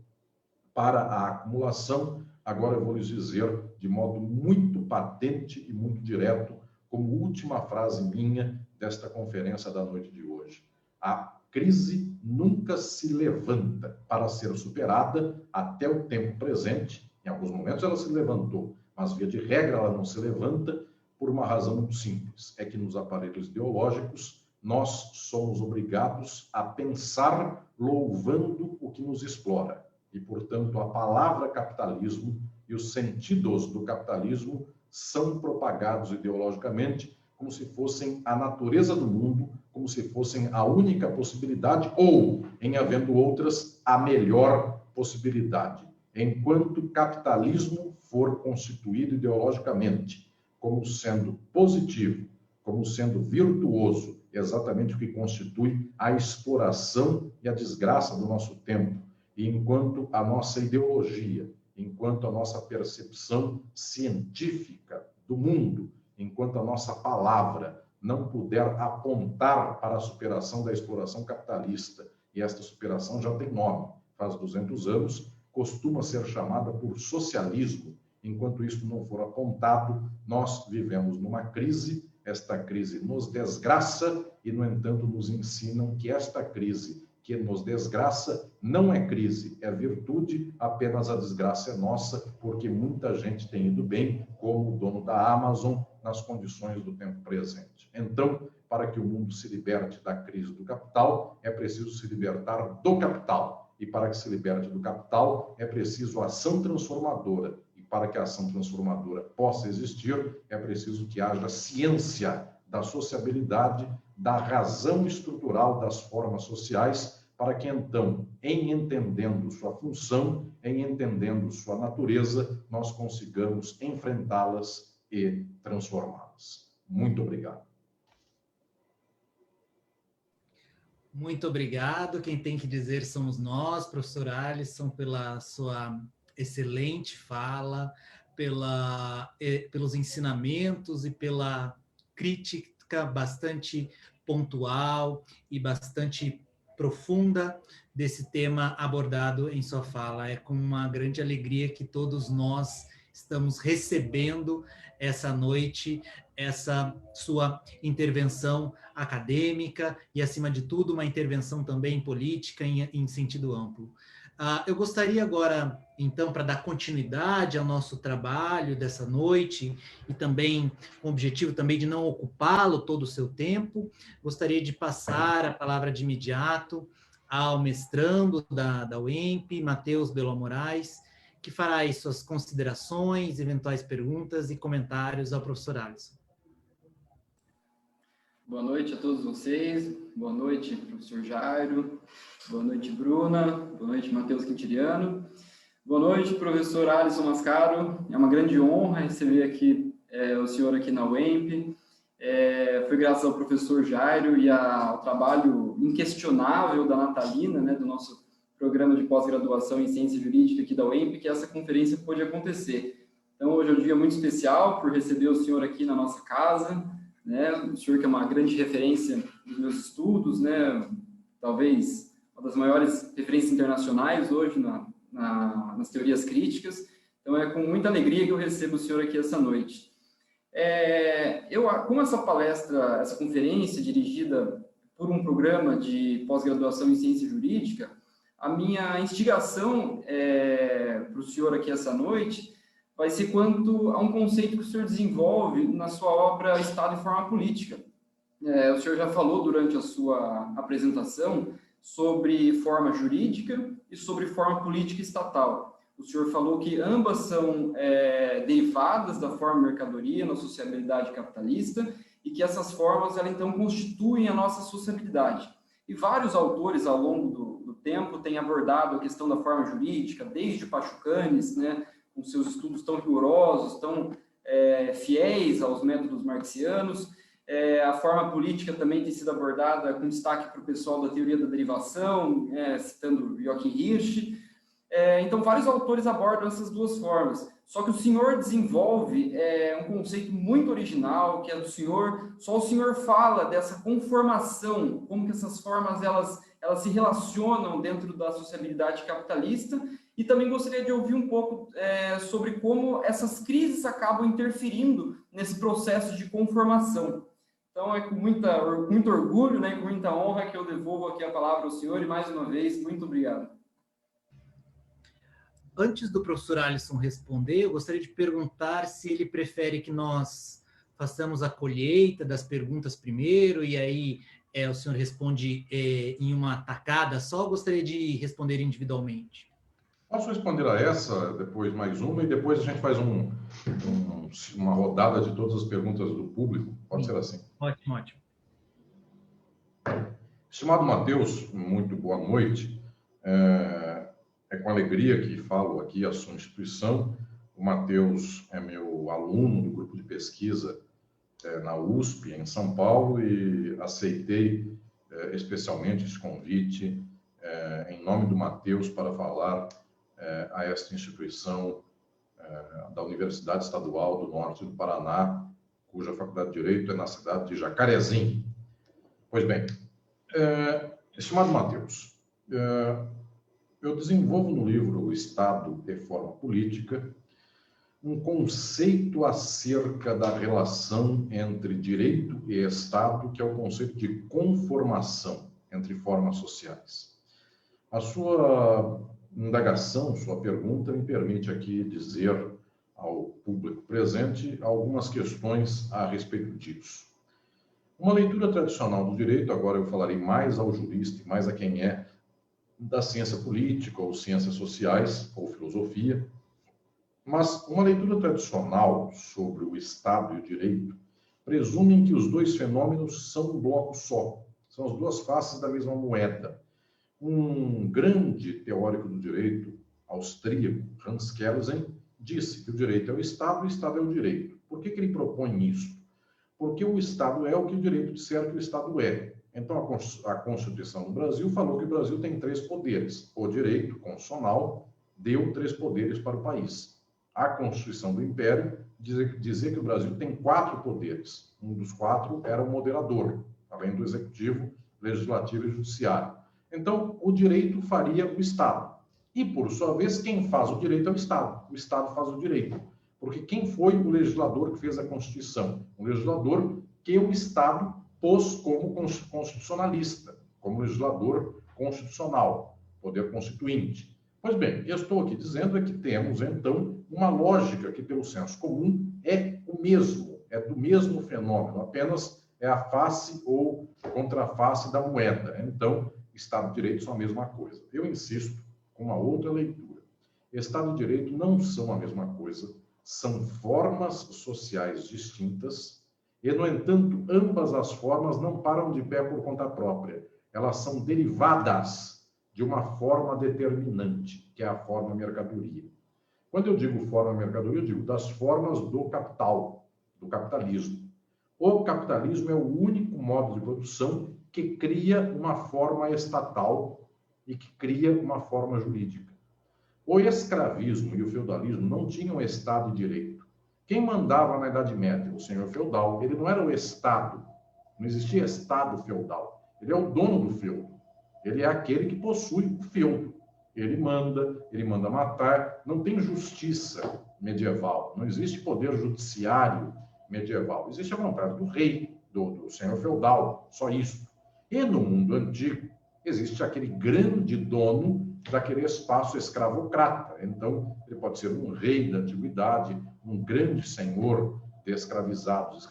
para a acumulação. Agora eu vou lhes dizer de modo muito patente e muito direto, como última frase minha desta conferência da noite de hoje. A crise nunca se levanta para ser superada até o tempo presente. Em alguns momentos ela se levantou, mas via de regra ela não se levanta por uma razão muito simples. É que nos aparelhos ideológicos nós somos obrigados a pensar louvando o que nos explora. E, portanto, a palavra capitalismo e os sentidos do capitalismo são propagados ideologicamente como se fossem a natureza do mundo, como se fossem a única possibilidade, ou, em havendo outras, a melhor possibilidade. Enquanto o capitalismo for constituído ideologicamente como sendo positivo, como sendo virtuoso, exatamente o que constitui a exploração e a desgraça do nosso tempo, e enquanto a nossa ideologia, enquanto a nossa percepção científica do mundo, enquanto a nossa palavra não puder apontar para a superação da exploração capitalista, e esta superação já tem nome, faz 200 anos, costuma ser chamada por socialismo. Enquanto isso não for apontado, nós vivemos numa crise. Esta crise nos desgraça e, no entanto, nos ensinam que esta crise que nos desgraça não é crise, é virtude, apenas a desgraça é nossa, porque muita gente tem ido bem, como o dono da Amazon, nas condições do tempo presente. Então, para que o mundo se liberte da crise do capital, é preciso se libertar do capital. E para que se liberte do capital, é preciso ação transformadora. E para que a ação transformadora possa existir, é preciso que haja ciência da sociabilidade, da razão estrutural das formas sociais, para que então, em entendendo sua função, em entendendo sua natureza, nós consigamos enfrentá-las e transformá-las. Muito obrigado. Muito obrigado. Quem tem que dizer somos nós, professor Alisson, pela sua excelente fala, pelos ensinamentos e pela crítica bastante pontual e bastante profunda desse tema abordado em sua fala. É com uma grande alegria que todos nós estamos recebendo essa noite, essa sua intervenção acadêmica e, acima de tudo, uma intervenção também política em sentido amplo. Eu gostaria agora, então, para dar continuidade ao nosso trabalho dessa noite e também com o objetivo também de não ocupá-lo todo o seu tempo, gostaria de passar a palavra de imediato ao mestrando da UEMP, Matheus Belo Moraes, que fará aí suas considerações, eventuais perguntas e comentários ao professor Alisson. Boa noite a todos vocês, boa noite, professor Jairo, boa noite, Bruna, boa noite, Matheus Quintiliano, boa noite, professor Alisson Mascaro. É uma grande honra receber aqui o senhor aqui na UEMP. Foi graças ao professor Jairo e ao trabalho inquestionável da Natalina, né, do nosso programa de pós-graduação em Ciência Jurídica aqui da UEMP, que essa conferência pôde acontecer. Então, hoje é um dia muito especial por receber o senhor aqui na nossa casa, né? O senhor que é uma grande referência nos meus estudos, né? Talvez uma das maiores referências internacionais hoje nas teorias críticas. Então, é com muita alegria que eu recebo o senhor aqui essa noite. Como essa palestra, essa conferência dirigida por um programa de pós-graduação em Ciência Jurídica, a minha instigação para o senhor aqui essa noite vai ser quanto a um conceito que o senhor desenvolve na sua obra Estado e Forma Política. O senhor já falou durante a sua apresentação sobre forma jurídica e sobre forma política estatal. O senhor falou que ambas são derivadas da forma mercadoria na sociabilidade capitalista e que essas formas, então, constituem a nossa sociabilidade. E vários autores, ao longo do tempo, têm abordado a questão da forma jurídica, desde Pachucanes, né, com seus estudos tão rigorosos, tão fiéis aos métodos marxianos. A forma política também tem sido abordada com destaque para o pessoal da teoria da derivação, citando Joachim Hirsch. Então, vários autores abordam essas duas formas. Só que o senhor desenvolve um conceito muito original, que é do senhor. Só o senhor fala dessa conformação, como que essas formas elas se relacionam dentro da sociabilidade capitalista. E também gostaria de ouvir um pouco sobre como essas crises acabam interferindo nesse processo de conformação. Então, é com muito orgulho, né, com muita honra que eu devolvo aqui a palavra ao senhor. E, mais uma vez, muito obrigado. Antes do professor Alisson responder, eu gostaria de perguntar se ele prefere que nós façamos a colheita das perguntas primeiro, e aí o senhor responde em uma tacada só, ou gostaria de responder individualmente? Posso responder a essa, depois mais uma, e depois a gente faz uma rodada de todas as perguntas do público? Pode ser assim? Ótimo, ótimo. Estimado Matheus, muito boa noite. É com alegria que falo aqui a sua instituição. O Matheus é meu aluno do grupo de pesquisa na USP, em São Paulo, e aceitei especialmente esse convite em nome do Matheus para falar a esta instituição da Universidade Estadual do Norte do Paraná, cuja Faculdade de Direito é na cidade de Jacarezinho. Pois bem, estimado Matheus, eu desenvolvo no livro O Estado e Forma Política um conceito acerca da relação entre direito e Estado, que é o conceito de conformação entre formas sociais. A sua indagação, sua pergunta, me permite aqui dizer ao público presente algumas questões a respeito disso. Uma leitura tradicional do direito, agora eu falarei mais ao jurista e mais a quem é da ciência política ou ciências sociais ou filosofia, mas uma leitura tradicional sobre o Estado e o direito presume que os dois fenômenos são um bloco só, são as duas faces da mesma moeda. Um grande teórico do direito austríaco, Hans Kelsen, disse que o direito é o Estado e o Estado é o direito. Por que ele propõe isso? Porque o Estado é o que o direito disser que o Estado é. Então, a Constituição do Brasil falou que o Brasil tem 3 poderes. O direito constitucional deu 3 poderes para o país. A Constituição do Império dizia que o Brasil tem 4 poderes. Um dos 4 era o moderador, além do executivo, legislativo e judiciário. Então, o direito faria o Estado. E, por sua vez, quem faz o direito é o Estado. O Estado faz o direito. Porque quem foi o legislador que fez a Constituição? Um legislador que o Estado pôs como constitucionalista, como legislador constitucional, poder constituinte. Pois bem, eu estou aqui dizendo que temos, então, uma lógica que, pelo senso comum, é o mesmo, é do mesmo fenômeno, apenas é a face ou contraface da moeda. Então, Estado e Direito são a mesma coisa. Eu insisto com uma outra leitura. Estado e Direito não são a mesma coisa, são formas sociais distintas e, no entanto, ambas as formas não param de pé por conta própria. Elas são derivadas de uma forma determinante, que é a forma mercadoria. Quando eu digo forma mercadoria, eu digo das formas do capital, do capitalismo. O capitalismo é o único modo de produção que cria uma forma estatal e que cria uma forma jurídica. O escravismo e o feudalismo não tinham Estado e direito. Quem mandava na Idade Média? O senhor feudal. Ele não era o Estado. Não existia Estado feudal. Ele é o dono do feudo. Ele é aquele que possui o feudo. Ele manda matar. Não tem justiça medieval. Não existe poder judiciário medieval. Existe a vontade do rei, do senhor feudal. Só isso. E no mundo antigo, existe aquele grande dono daquele espaço escravocrata. Então, ele pode ser um rei da antiguidade, um grande senhor de escravizados,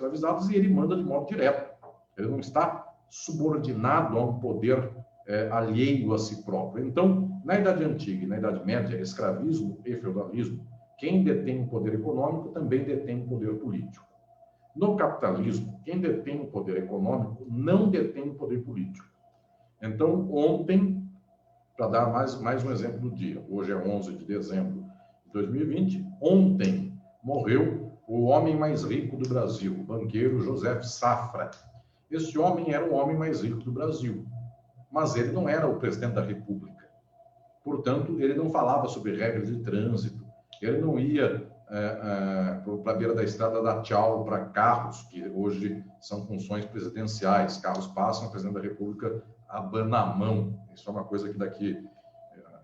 e ele manda de modo direto. Ele não está subordinado a um poder alheio a si próprio. Então, na Idade Antiga e na Idade Média, escravismo e feudalismo, quem detém o poder econômico também detém o poder político. No capitalismo, quem detém o poder econômico não detém o poder político. Então, ontem, para dar mais um exemplo do dia, hoje é 11 de dezembro de 2020, ontem morreu o homem mais rico do Brasil, o banqueiro José Safra. Esse homem era o homem mais rico do Brasil, mas ele não era o presidente da República. Portanto, ele não falava sobre regras de trânsito, ele não ia para a beira da estrada dar tchau para carros, que hoje são funções presidenciais. Carros passam, o presidente da República abana a mão. Isso é uma coisa que daqui,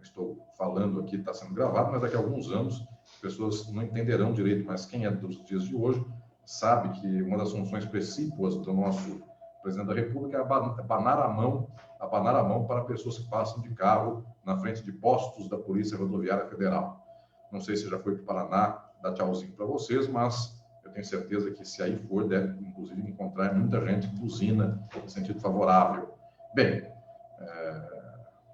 estou falando aqui, está sendo gravado, mas daqui a alguns anos as pessoas não entenderão direito, mas quem é dos dias de hoje sabe que uma das funções precípuas do nosso presidente da República é abanar a mão para pessoas que passam de carro na frente de postos da Polícia Rodoviária Federal. Não sei se já foi para o Paraná dar tchauzinho para vocês, mas eu tenho certeza que se aí for, deve inclusive encontrar muita gente que buzina em sentido favorável. Bem,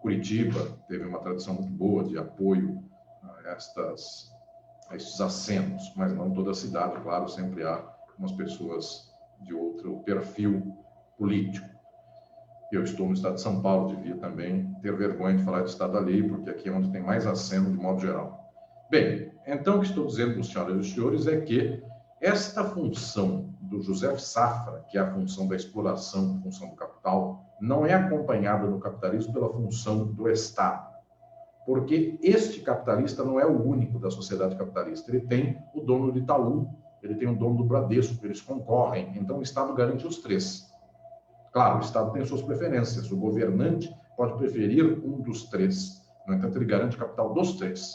Curitiba teve uma tradição muito boa de apoio a estes acenos, mas não toda a cidade, claro, sempre há umas pessoas de outro perfil político. Eu estou no estado de São Paulo, devia também ter vergonha de falar de estado alheio, porque aqui é onde tem mais aceno de modo geral. Bem, então o que estou dizendo para os senhoras e os senhores é que esta função do José Safra, que é a função da exploração, a função do capital, não é acompanhada no capitalismo pela função do Estado. Porque este capitalista não é o único da sociedade capitalista. Ele tem o dono do Itaú, ele tem o dono do Bradesco, eles concorrem. Então o Estado garante os três. Claro, o Estado tem suas preferências. O governante pode preferir um dos três. No entanto, ele garante o capital dos três.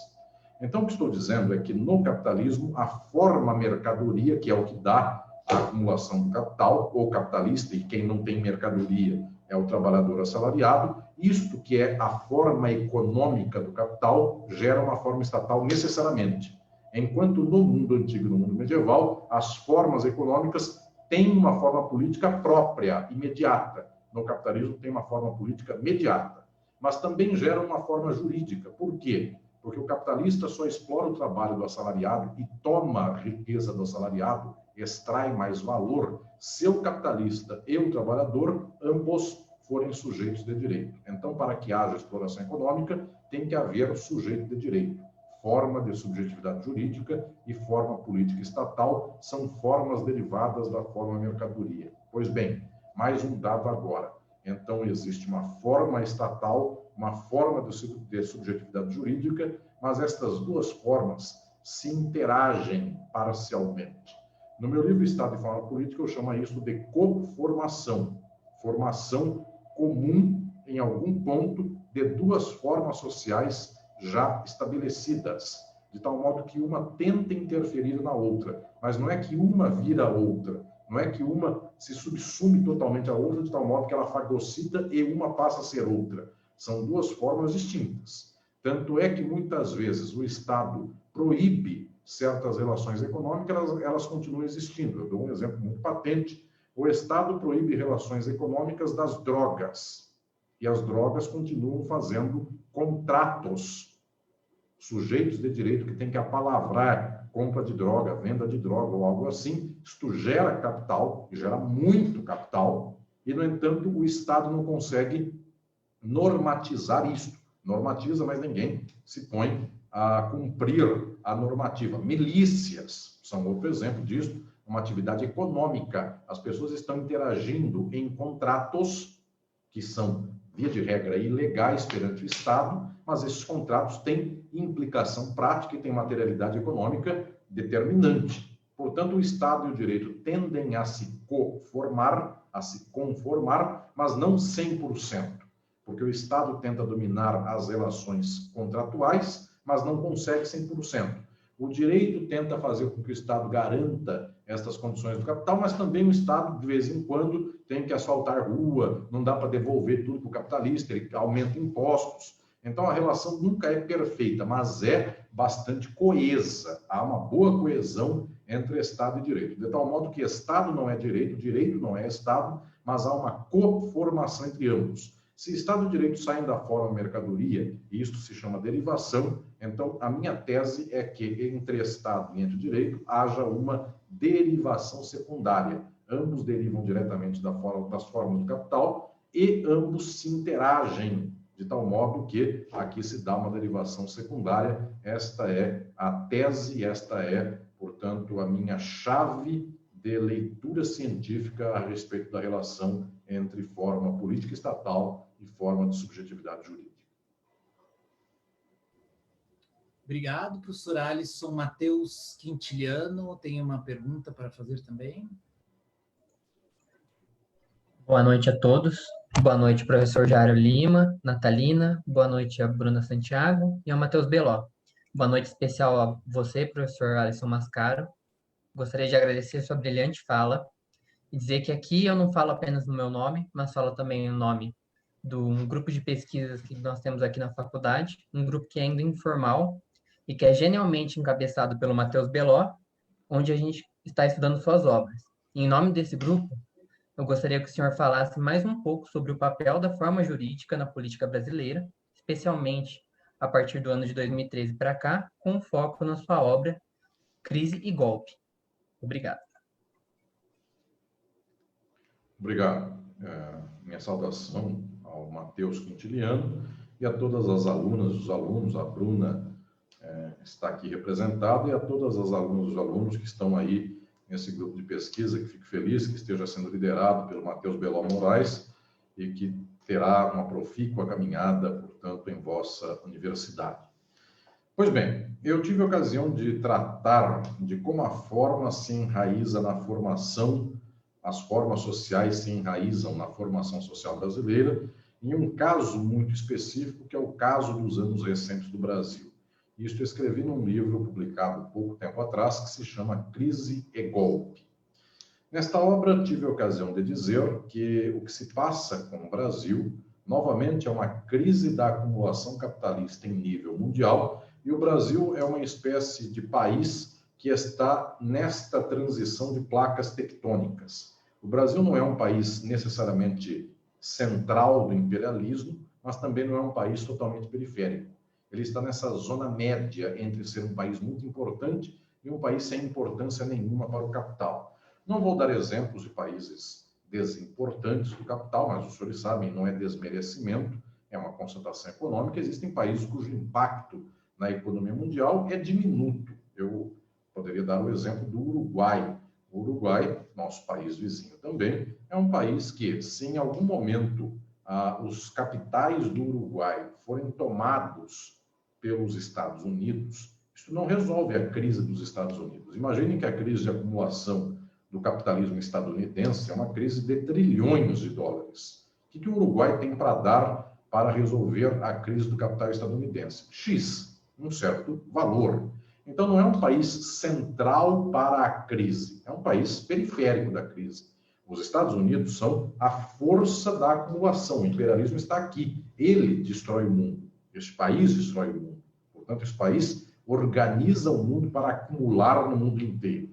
Então, o que estou dizendo é que no capitalismo, a forma mercadoria, que é o que dá a acumulação do capital, o capitalista, e quem não tem mercadoria é o trabalhador assalariado, isto que é a forma econômica do capital, gera uma forma estatal necessariamente. Enquanto no mundo antigo, no mundo medieval, as formas econômicas têm uma forma política própria, imediata. No capitalismo tem uma forma política mediata. Mas também gera uma forma jurídica. Por quê? Porque o capitalista só explora o trabalho do assalariado e toma a riqueza do assalariado, extrai mais valor, se o capitalista e o trabalhador, ambos forem sujeitos de direito. Então, para que haja exploração econômica, tem que haver sujeito de direito. Forma de subjetividade jurídica e forma política estatal são formas derivadas da forma mercadoria. Pois bem, mais um dado agora. Então, existe uma forma estatal, uma forma de subjetividade jurídica, mas estas duas formas se interagem parcialmente. No meu livro Estado e Forma Política, eu chamo isso de coformação. Formação comum, em algum ponto, de duas formas sociais já estabelecidas, de tal modo que uma tenta interferir na outra, mas não é que uma vira a outra, não é que uma se subsume totalmente à outra, de tal modo que ela fagocita e uma passa a ser outra. São duas formas distintas. Tanto é que, muitas vezes, o Estado proíbe certas relações econômicas, elas continuam existindo. Eu dou um exemplo muito patente. O Estado proíbe relações econômicas das drogas. E as drogas continuam fazendo contratos. Sujeitos de direito que têm que apalavrar compra de droga, venda de droga ou algo assim. Isto gera capital, gera muito capital, e, no entanto, o Estado não consegue normatizar isto. Normatiza, mas ninguém se põe a cumprir a normativa. Milícias são outro exemplo disso, uma atividade econômica. As pessoas estão interagindo em contratos que são, via de regra, ilegais perante o Estado, mas esses contratos têm implicação prática e têm materialidade econômica determinante. Portanto, o Estado e o direito tendem a se conformar, mas não 100%. Porque o Estado tenta dominar as relações contratuais, mas não consegue 100%. O direito tenta fazer com que o Estado garanta estas condições do capital, mas também o Estado, de vez em quando, tem que asfaltar rua, não dá para devolver tudo para o capitalista, ele aumenta impostos. Então, a relação nunca é perfeita, mas é bastante coesa. Há uma boa coesão entre Estado e direito. De tal modo que Estado não é direito, direito não é Estado, mas há uma coformação entre ambos. Se Estado e direito saem da forma mercadoria, e isto se chama derivação, então a minha tese é que entre Estado e entre direito haja uma derivação secundária. Ambos derivam diretamente das formas do capital, e ambos se interagem, de tal modo que aqui se dá uma derivação secundária. Esta é a tese, esta é, portanto, a minha chave de leitura científica a respeito da relação entre forma política estatal e forma de subjetividade jurídica. Obrigado, professor Alisson. Matheus Quintiliano tem uma pergunta para fazer também. Boa noite a todos. Boa noite, professor Jairo Lima, Natalina. Boa noite a Bruna Santiago e ao Matheus Beló. Boa noite especial a você, professor Alisson Mascaro. Gostaria de agradecer sua brilhante fala e dizer que aqui eu não falo apenas no meu nome, mas falo também no nome de um grupo de pesquisas que nós temos aqui na faculdade, um grupo que é ainda informal e que é genialmente encabeçado pelo Matheus Beló, onde a gente está estudando suas obras. Em nome desse grupo, eu gostaria que o senhor falasse mais um pouco sobre o papel da forma jurídica na política brasileira, especialmente a partir do ano de 2013 para cá, com foco na sua obra Crise e Golpe. Obrigado. Obrigado. Minha saudação ao Matheus Quintiliano e a todas as alunas, os alunos, a Bruna está aqui representada, e a todas as alunas e os alunos que estão aí nesse grupo de pesquisa, que fico feliz que esteja sendo liderado pelo Matheus Beló Moraes e que terá uma profícua caminhada, portanto, em vossa universidade. Pois bem, eu tive a ocasião de tratar de como a forma se enraiza na formação, as formas sociais se enraizam na formação social brasileira, em um caso muito específico, que é o caso dos anos recentes do Brasil. Isto eu escrevi num livro publicado pouco tempo atrás, que se chama Crise e Golpe. Nesta obra, tive a ocasião de dizer que o que se passa com o Brasil, novamente, é uma crise da acumulação capitalista em nível mundial, e o Brasil é uma espécie de país que está nesta transição de placas tectônicas. O Brasil não é um país necessariamente central do imperialismo, mas também não é um país totalmente periférico. Ele está nessa zona média entre ser um país muito importante e um país sem importância nenhuma para o capital. Não vou dar exemplos de países desimportantes do capital, mas os senhores sabem, não é desmerecimento, é uma constatação econômica. Existem países cujo impacto na economia mundial é diminuto. Eu poderia dar o exemplo do Uruguai. O Uruguai, nosso país vizinho também, é um país que, se em algum momento os capitais do Uruguai forem tomados pelos Estados Unidos, isso não resolve a crise dos Estados Unidos. Imaginem que a crise de acumulação do capitalismo estadunidense é uma crise de trilhões de dólares. O que o Uruguai tem para dar para resolver a crise do capital estadunidense? X, um certo valor. Então, não é um país central para a crise, é um país periférico da crise. Os Estados Unidos são a força da acumulação, o imperialismo está aqui, ele destrói o mundo, este país destrói o mundo. Portanto, esse país organiza o mundo para acumular no mundo inteiro.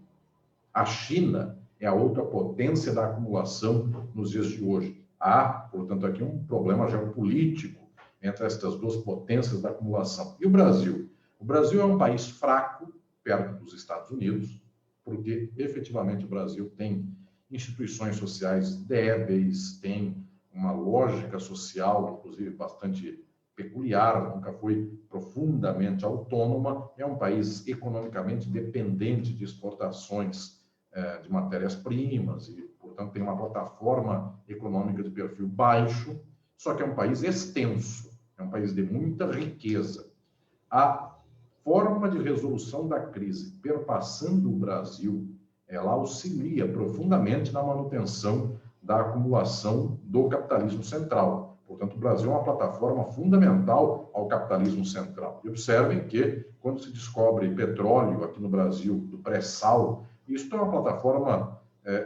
A China é a outra potência da acumulação nos dias de hoje. Há, portanto, aqui um problema geopolítico entre estas duas potências da acumulação. E o Brasil? O Brasil é um país fraco, perto dos Estados Unidos, porque, efetivamente, o Brasil tem instituições sociais débeis, tem uma lógica social, inclusive, bastante peculiar, nunca foi profundamente autônoma, é um país economicamente dependente de exportações de matérias-primas e, portanto, tem uma plataforma econômica de perfil baixo, só que é um país extenso, é um país de muita riqueza. A forma de resolução da crise perpassando o Brasil, ela auxilia profundamente na manutenção da acumulação do capitalismo central. Portanto, o Brasil é uma plataforma fundamental ao capitalismo central. E observem que, quando se descobre petróleo aqui no Brasil, do pré-sal, isso é uma plataforma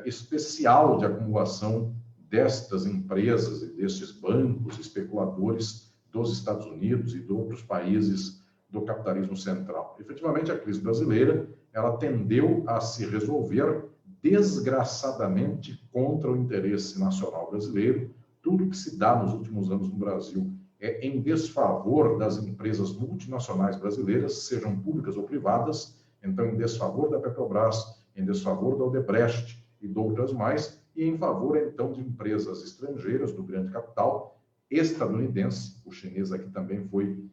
especial de acumulação destas empresas e destes bancos especuladores dos Estados Unidos e de outros países do capitalismo central. Efetivamente, a crise brasileira, ela tendeu a se resolver desgraçadamente contra o interesse nacional brasileiro. Tudo que se dá nos últimos anos no Brasil é em desfavor das empresas multinacionais brasileiras, sejam públicas ou privadas, então em desfavor da Petrobras, em desfavor da Odebrecht e de outras mais, e em favor, então, de empresas estrangeiras do grande capital estadunidense. O chinês aqui também foi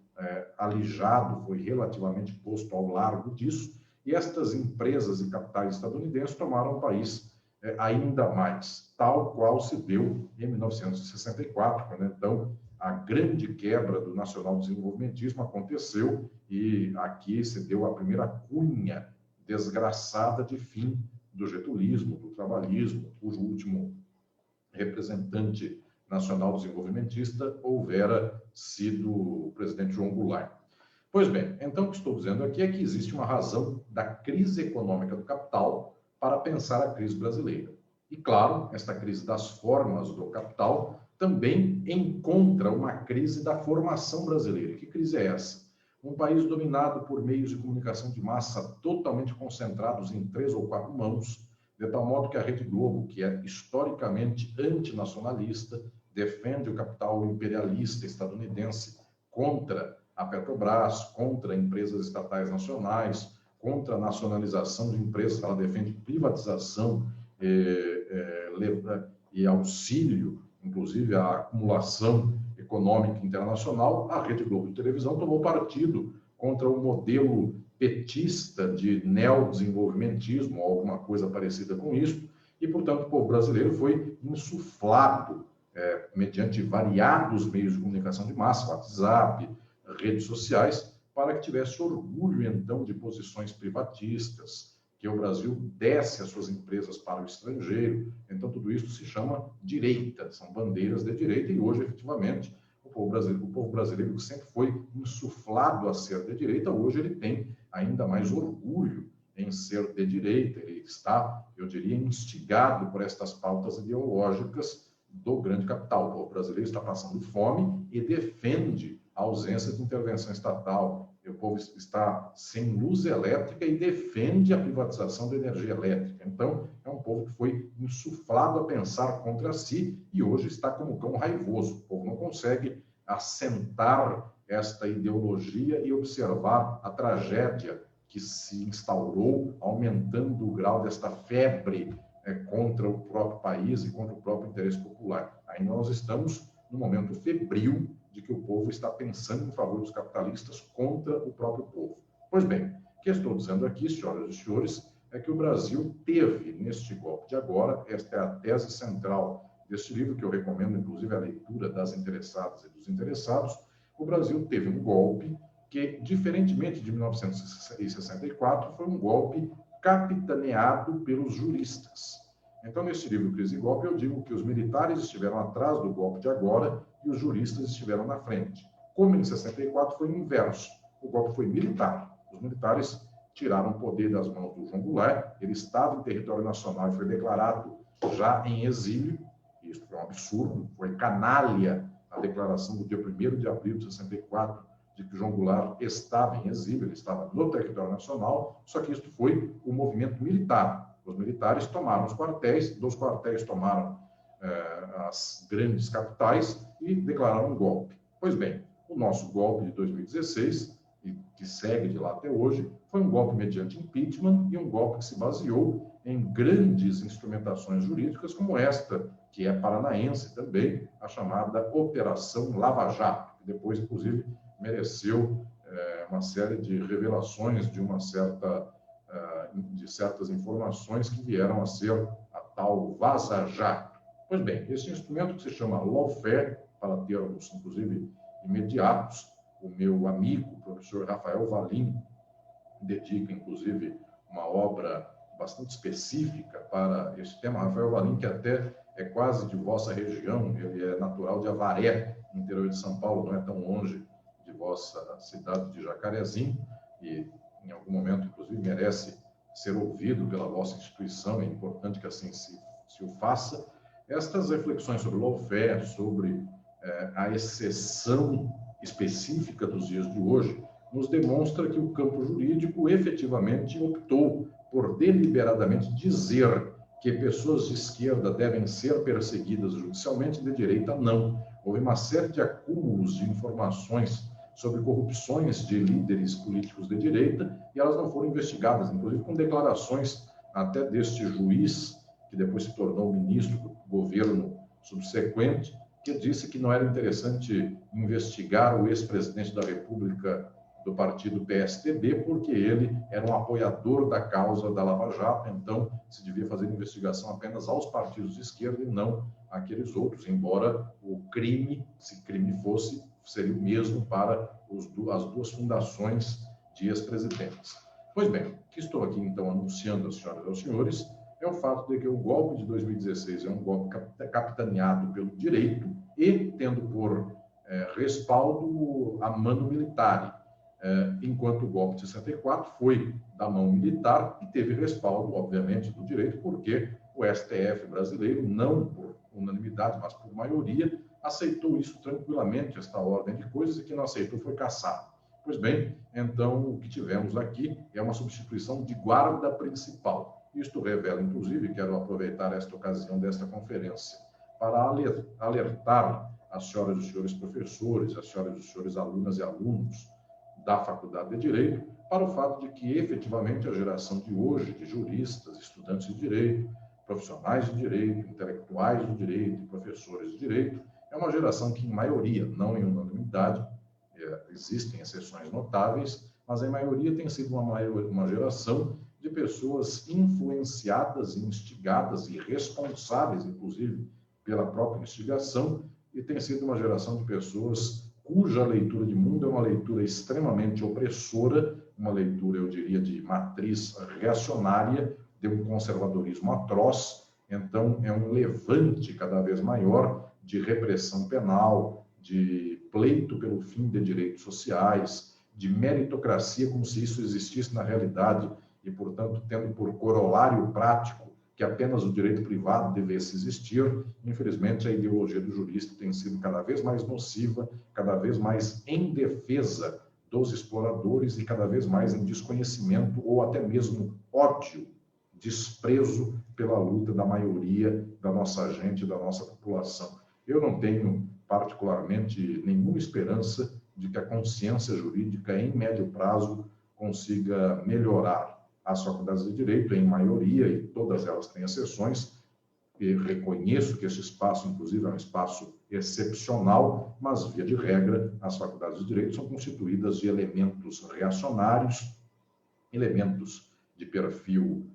alijado, foi relativamente posto ao largo disso, e estas empresas e capitais estadunidenses tomaram o país ainda mais, tal qual se deu em 1964, quando então a grande quebra do nacional-desenvolvimentismo aconteceu e aqui se deu a primeira cunha desgraçada de fim do getulismo, do trabalhismo, cujo último representante nacional-desenvolvimentista houvera sido o presidente João Goulart. Pois bem, então o que estou dizendo aqui é que existe uma razão da crise econômica do capital para pensar a crise brasileira. E, claro, esta crise das formas do capital também encontra uma crise da formação brasileira. Que crise é essa? Um país dominado por meios de comunicação de massa totalmente concentrados em 3 ou 4 mãos, de tal modo que a Rede Globo, que é historicamente antinacionalista, defende o capital imperialista estadunidense contra a Petrobras, contra empresas estatais nacionais, contra a nacionalização de empresas, ela defende privatização e auxílio, inclusive a acumulação econômica internacional. A Rede Globo de televisão tomou partido contra o modelo petista de neodesenvolvimentismo, ou alguma coisa parecida com isso, e, portanto, o povo brasileiro foi insuflado mediante variados meios de comunicação de massa, WhatsApp, redes sociais, para que tivesse orgulho, então, de posições privatistas, que o Brasil desse as suas empresas para o estrangeiro. Então, tudo isso se chama direita, são bandeiras de direita, e hoje, efetivamente, o povo brasileiro, que sempre foi insuflado a ser de direita, hoje ele tem ainda mais orgulho em ser de direita. Ele está, eu diria, instigado por estas pautas ideológicas do grande capital. O povo brasileiro está passando fome e defende a ausência de intervenção estatal. O povo está sem luz elétrica e defende a privatização da energia elétrica. Então, é um povo que foi insuflado a pensar contra si e hoje está como cão raivoso. O povo não consegue assentar esta ideologia e observar a tragédia que se instaurou, aumentando o grau desta febre contra o próprio país e contra o próprio interesse popular. Ainda nós estamos no momento febril de que o povo está pensando em favor dos capitalistas contra o próprio povo. Pois bem, o que estou dizendo aqui, senhoras e senhores, é que o Brasil teve, neste golpe de agora, esta é a tese central deste livro, que eu recomendo, inclusive, a leitura das interessadas e dos interessados. O Brasil teve um golpe que, diferentemente de 1964, foi um golpe capitaneado pelos juristas. Então, neste livro Crise e Golpe, eu digo que os militares estiveram atrás do golpe de agora e os juristas estiveram na frente. Como em 64 foi o inverso. O golpe foi militar. Os militares tiraram o poder das mãos do João Goulart. Ele estava em território nacional e foi declarado já em exílio. Isso foi um absurdo, foi canalha a declaração do dia 1º de abril de 64 de que João Goulart estava em exílio, ele estava no território nacional, só que isso foi o movimento militar. Os militares tomaram os quartéis, dos quartéis tomaram as grandes capitais e declararam um golpe. Pois bem, o nosso golpe de 2016, e que segue de lá até hoje, foi um golpe mediante impeachment e um golpe que se baseou em grandes instrumentações jurídicas como esta, que é paranaense também, a chamada Operação Lava Jato, que depois, inclusive, mereceu uma série de revelações de certas informações que vieram a ser a tal Vaza Jato. Pois bem, esse instrumento que se chama lawfare, para termos, inclusive, imediatos, o meu amigo, o professor Rafael Valim, dedica, inclusive, uma obra bastante específica para esse tema. Rafael Valim, que até é quase de vossa região, ele é natural de Avaré, no interior de São Paulo, não é tão longe de vossa cidade de Jacarezinho, e em algum momento, inclusive, merece ser ouvido pela vossa instituição, é importante que assim se o faça. Estas reflexões sobre lawfare, sobre a exceção específica dos dias de hoje, nos demonstra que o campo jurídico efetivamente optou por deliberadamente dizer que pessoas de esquerda devem ser perseguidas judicialmente, de direita não. Houve uma série de acúmulos de informações sobre corrupções de líderes políticos de direita e elas não foram investigadas, inclusive com declarações até deste juiz que depois se tornou ministro do governo subsequente, que disse que não era interessante investigar o ex-presidente da República do partido PSDB, porque ele era um apoiador da causa da Lava Jato, então se devia fazer investigação apenas aos partidos de esquerda e não àqueles outros, embora o crime, se crime fosse, seria o mesmo para as duas fundações de ex-presidentes. Pois bem, o que estou aqui então anunciando às senhoras e aos senhores é o fato de que o golpe de 2016 é um golpe capitaneado pelo direito e tendo por respaldo a mano militar, enquanto o golpe de 64 foi da mão militar e teve respaldo, obviamente, do direito, porque o STF brasileiro, não por unanimidade, mas por maioria, aceitou isso tranquilamente, esta ordem de coisas, e quem não aceitou foi cassado. Pois bem, então o que tivemos aqui é uma substituição de guarda principal. Isto revela, inclusive, quero aproveitar esta ocasião desta conferência para alertar as senhoras e os senhores professores, as senhoras e os senhores alunas e alunos da Faculdade de Direito, para o fato de que, efetivamente, a geração de hoje, de juristas, estudantes de direito, profissionais de direito, intelectuais do direito e professores de direito, é uma geração que, em maioria, não em unanimidade, existem exceções notáveis, mas em maioria tem sido uma geração de pessoas influenciadas, instigadas e responsáveis, inclusive, pela própria instigação, e tem sido uma geração de pessoas cuja leitura de mundo é uma leitura extremamente opressora, uma leitura, eu diria, de matriz reacionária, de um conservadorismo atroz. Então, é um levante cada vez maior de repressão penal, de pleito pelo fim de direitos sociais, de meritocracia, como se isso existisse na realidade, e, portanto, tendo por corolário prático que apenas o direito privado devesse existir. Infelizmente, a ideologia do jurista tem sido cada vez mais nociva, cada vez mais em defesa dos exploradores e cada vez mais em desconhecimento ou até mesmo ódio, desprezo pela luta da maioria da nossa gente, da nossa população. Eu não tenho, particularmente, nenhuma esperança de que a consciência jurídica, em médio prazo, consiga melhorar. As faculdades de direito, em maioria, e todas elas têm exceções, e reconheço que esse espaço, inclusive, é um espaço excepcional, mas, via de regra, as faculdades de direito são constituídas de elementos reacionários, elementos de perfil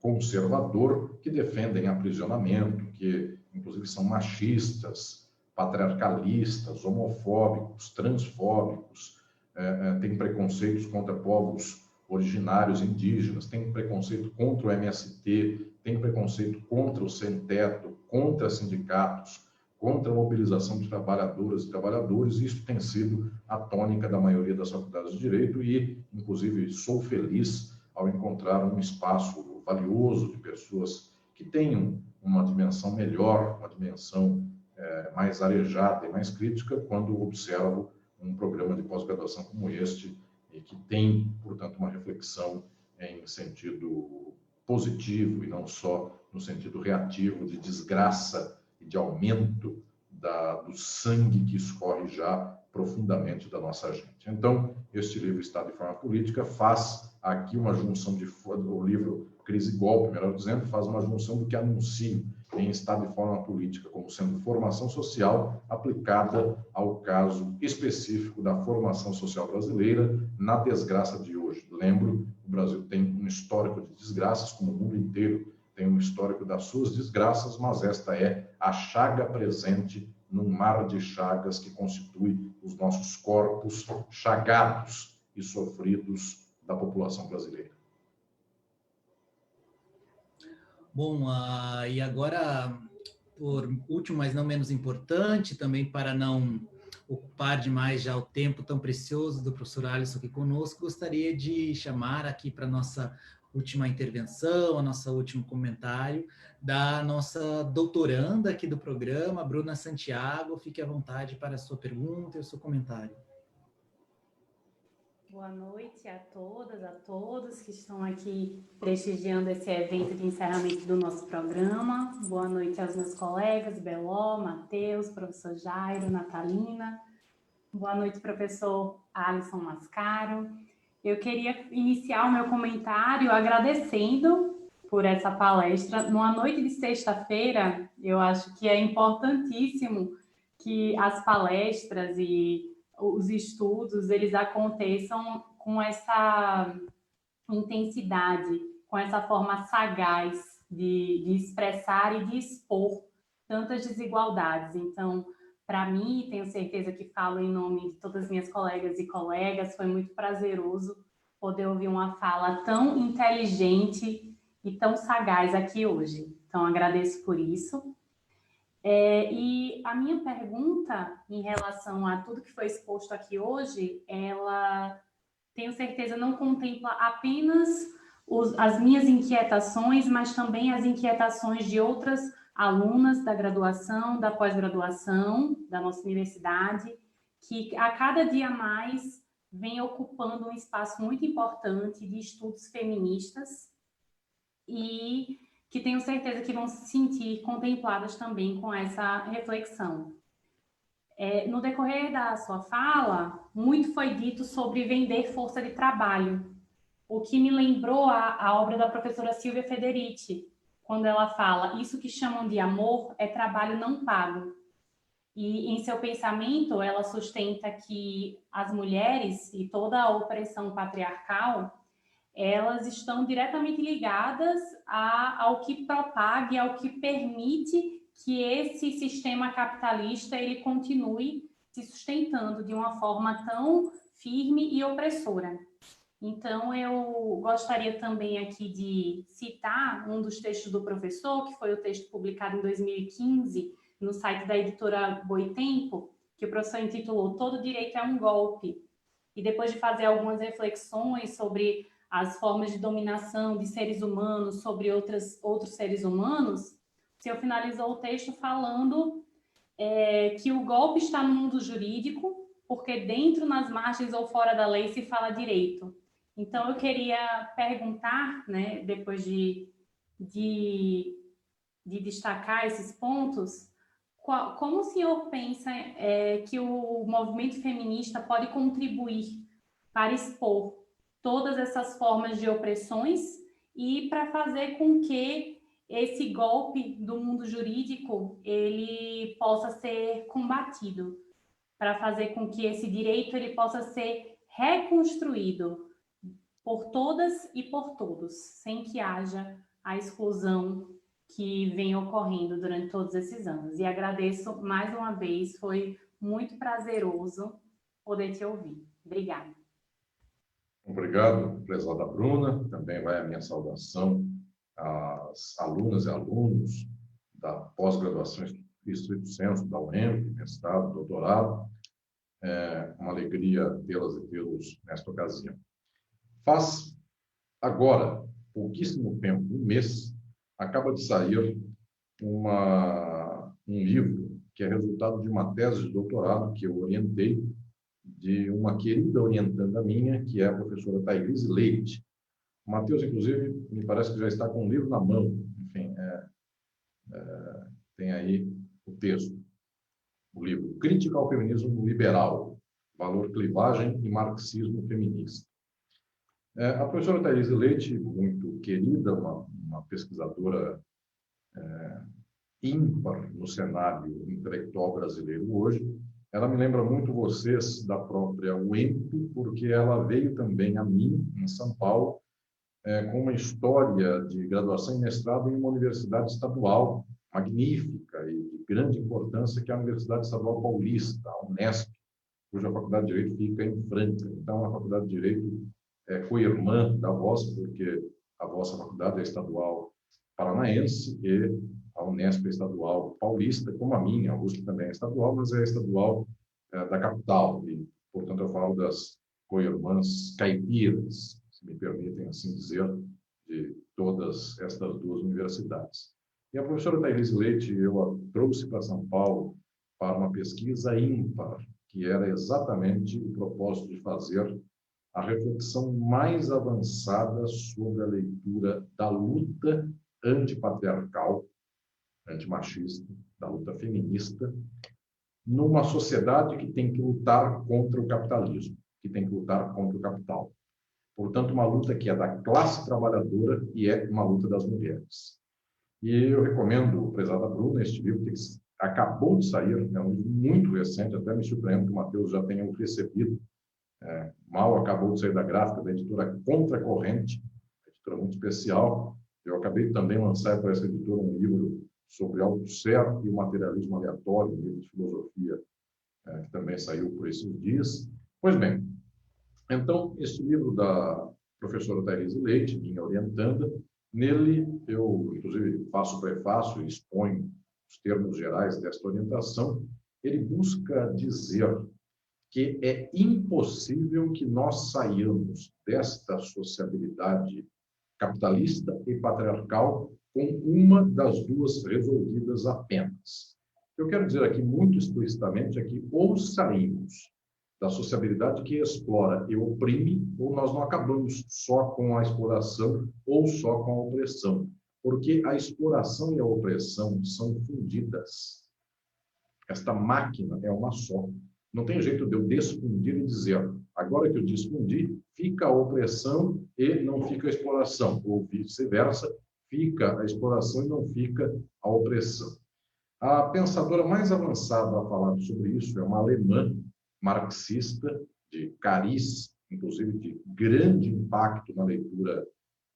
conservador, que defendem aprisionamento, que, inclusive, são machistas, patriarcalistas, homofóbicos, transfóbicos, têm preconceitos contra povos originários indígenas, tem preconceito contra o MST, tem preconceito contra o sem-teto, contra sindicatos, contra a mobilização de trabalhadoras e trabalhadores. Isso tem sido a tônica da maioria das faculdades de direito e, inclusive, sou feliz ao encontrar um espaço valioso de pessoas que tenham uma dimensão melhor, uma dimensão mais arejada e mais crítica, quando observo um programa de pós-graduação como este, e que tem, portanto, uma reflexão em sentido positivo e não só no sentido reativo de desgraça e de aumento do sangue que escorre já profundamente da nossa gente. Então, este livro, Estado e Forma Política, faz aqui uma junção o livro Crise e Golpe, melhor dizendo, faz uma junção do que anuncio em Estado e Forma Política, como sendo formação social aplicada ao caso específico da formação social brasileira na desgraça de hoje. Lembro, o Brasil tem um histórico de desgraças, como o mundo inteiro tem um histórico das suas desgraças, mas esta é a chaga presente num mar de chagas que constitui os nossos corpos chagados e sofridos da população brasileira. Bom, e agora, por último, mas não menos importante, também para não ocupar demais já o tempo tão precioso do professor Alisson aqui conosco, gostaria de chamar aqui para a nossa última intervenção, a nossa último comentário, da nossa doutoranda aqui do programa, Bruna Santiago. Fique à vontade para a sua pergunta e o seu comentário. Boa noite a todas, a todos que estão aqui prestigiando esse evento de encerramento do nosso programa. Boa noite aos meus colegas, Beló, Matheus, professor Jairo, Natalina. Boa noite, professor Alisson Mascaro. Eu queria iniciar o meu comentário agradecendo por essa palestra. Numa noite de sexta-feira, eu acho que é importantíssimo que as palestras e os estudos, eles aconteçam com essa intensidade, com essa forma sagaz de expressar e de expor tantas desigualdades. Então, para mim, tenho certeza que falo em nome de todas as minhas colegas e colegas, foi muito prazeroso poder ouvir uma fala tão inteligente e tão sagaz aqui hoje. Então, agradeço por isso. E a minha pergunta em relação a tudo que foi exposto aqui hoje, ela, tenho certeza, não contempla apenas as minhas inquietações, mas também as inquietações de outras alunas da graduação, da pós-graduação, da nossa universidade, que a cada dia mais vem ocupando um espaço muito importante de estudos feministas e que tenho certeza que vão se sentir contempladas também com essa reflexão. No decorrer da sua fala, muito foi dito sobre vender força de trabalho, o que me lembrou a obra da professora Silvia Federici, quando ela fala: isso que chamam de amor é trabalho não pago. E em seu pensamento, ela sustenta que as mulheres e toda a opressão patriarcal, elas estão diretamente ligadas ao que propaga e ao que permite que esse sistema capitalista ele continue se sustentando de uma forma tão firme e opressora. Então, eu gostaria também aqui de citar um dos textos do professor, que foi o texto publicado em 2015, no site da editora Boitempo, que o professor intitulou Todo Direito é um Golpe. E depois de fazer algumas reflexões sobre as formas de dominação de seres humanos sobre outros seres humanos, o senhor finalizou o texto falando que o golpe está no mundo jurídico, porque dentro, nas margens ou fora da lei se fala direito. Então, eu queria perguntar, né, depois de destacar esses pontos, como o senhor pensa que o movimento feminista pode contribuir para expor todas essas formas de opressões e para fazer com que esse golpe do mundo jurídico ele possa ser combatido, para fazer com que esse direito ele possa ser reconstruído por todas e por todos, sem que haja a exclusão que vem ocorrendo durante todos esses anos. E agradeço mais uma vez, foi muito prazeroso poder te ouvir. Obrigada. Obrigado, prezada Bruna. Também vai a minha saudação às alunas e alunos da pós-graduação em estrito senso, da UEMP, mestrado, doutorado. É uma alegria tê-las e tê-los nesta ocasião. Faz agora pouquíssimo tempo, um mês, acaba de sair um livro que é resultado de uma tese de doutorado que eu orientei de uma querida orientanda minha, que é a professora Thailise Leite. O Matheus, inclusive, me parece que já está com um livro na mão. Enfim, tem aí o texto, o livro Crítica ao Feminismo Liberal, Valor, Clivagem e Marxismo Feminista. A professora Thailise Leite, muito querida, uma pesquisadora ímpar no cenário intelectual brasileiro hoje, ela me lembra muito vocês da própria UEMP, porque ela veio também a mim, em São Paulo, com uma história de graduação e mestrado em uma universidade estadual magnífica e de grande importância, que é a Universidade Estadual Paulista, a Unesp, cuja Faculdade de Direito fica em Franca. Então, a Faculdade de Direito é co-irmã da vossa, porque a vossa faculdade é estadual paranaense e a Unesp é estadual paulista, como a minha. A USP também é estadual, mas é estadual da capital. E, portanto, eu falo das co-irmãs caipiras, se me permitem assim dizer, de todas estas duas universidades. E a professora Thailise Leite, eu a trouxe para São Paulo para uma pesquisa ímpar, que era exatamente o propósito de fazer a reflexão mais avançada sobre a leitura da luta antipatriarcal, antimachista, da luta feminista, numa sociedade que tem que lutar contra o capitalismo, que tem que lutar contra o capital. Portanto, uma luta que é da classe trabalhadora e é uma luta das mulheres. E eu recomendo, prezada Bruna, este livro que acabou de sair, é um livro muito recente, até me surpreendo que o Matheus já tenha o recebido. Mal acabou de sair da gráfica, da editora Contracorrente, editora muito especial. Eu acabei também de lançar para essa editora um livro sobre Althusser e o materialismo aleatório, um livro de filosofia, que também saiu por esses dias. Pois bem, então, este livro da professora Thaís Leite, minha orientanda, nele eu, inclusive, faço o prefácio e exponho os termos gerais desta orientação. Ele busca dizer que é impossível que nós saiamos desta sociabilidade capitalista e patriarcal com uma das duas resolvidas apenas. Eu quero dizer aqui muito explicitamente que ou saímos da sociabilidade que explora e oprime, ou nós não acabamos só com a exploração ou só com a opressão, porque a exploração e a opressão são fundidas. Esta máquina é uma só. Não tem jeito de eu desfundir e dizer, agora que eu desfundi, fica a opressão e não fica a exploração, ou vice-versa, fica a exploração e não fica a opressão. A pensadora mais avançada a falar sobre isso é uma alemã marxista, de cariz, inclusive de grande impacto na leitura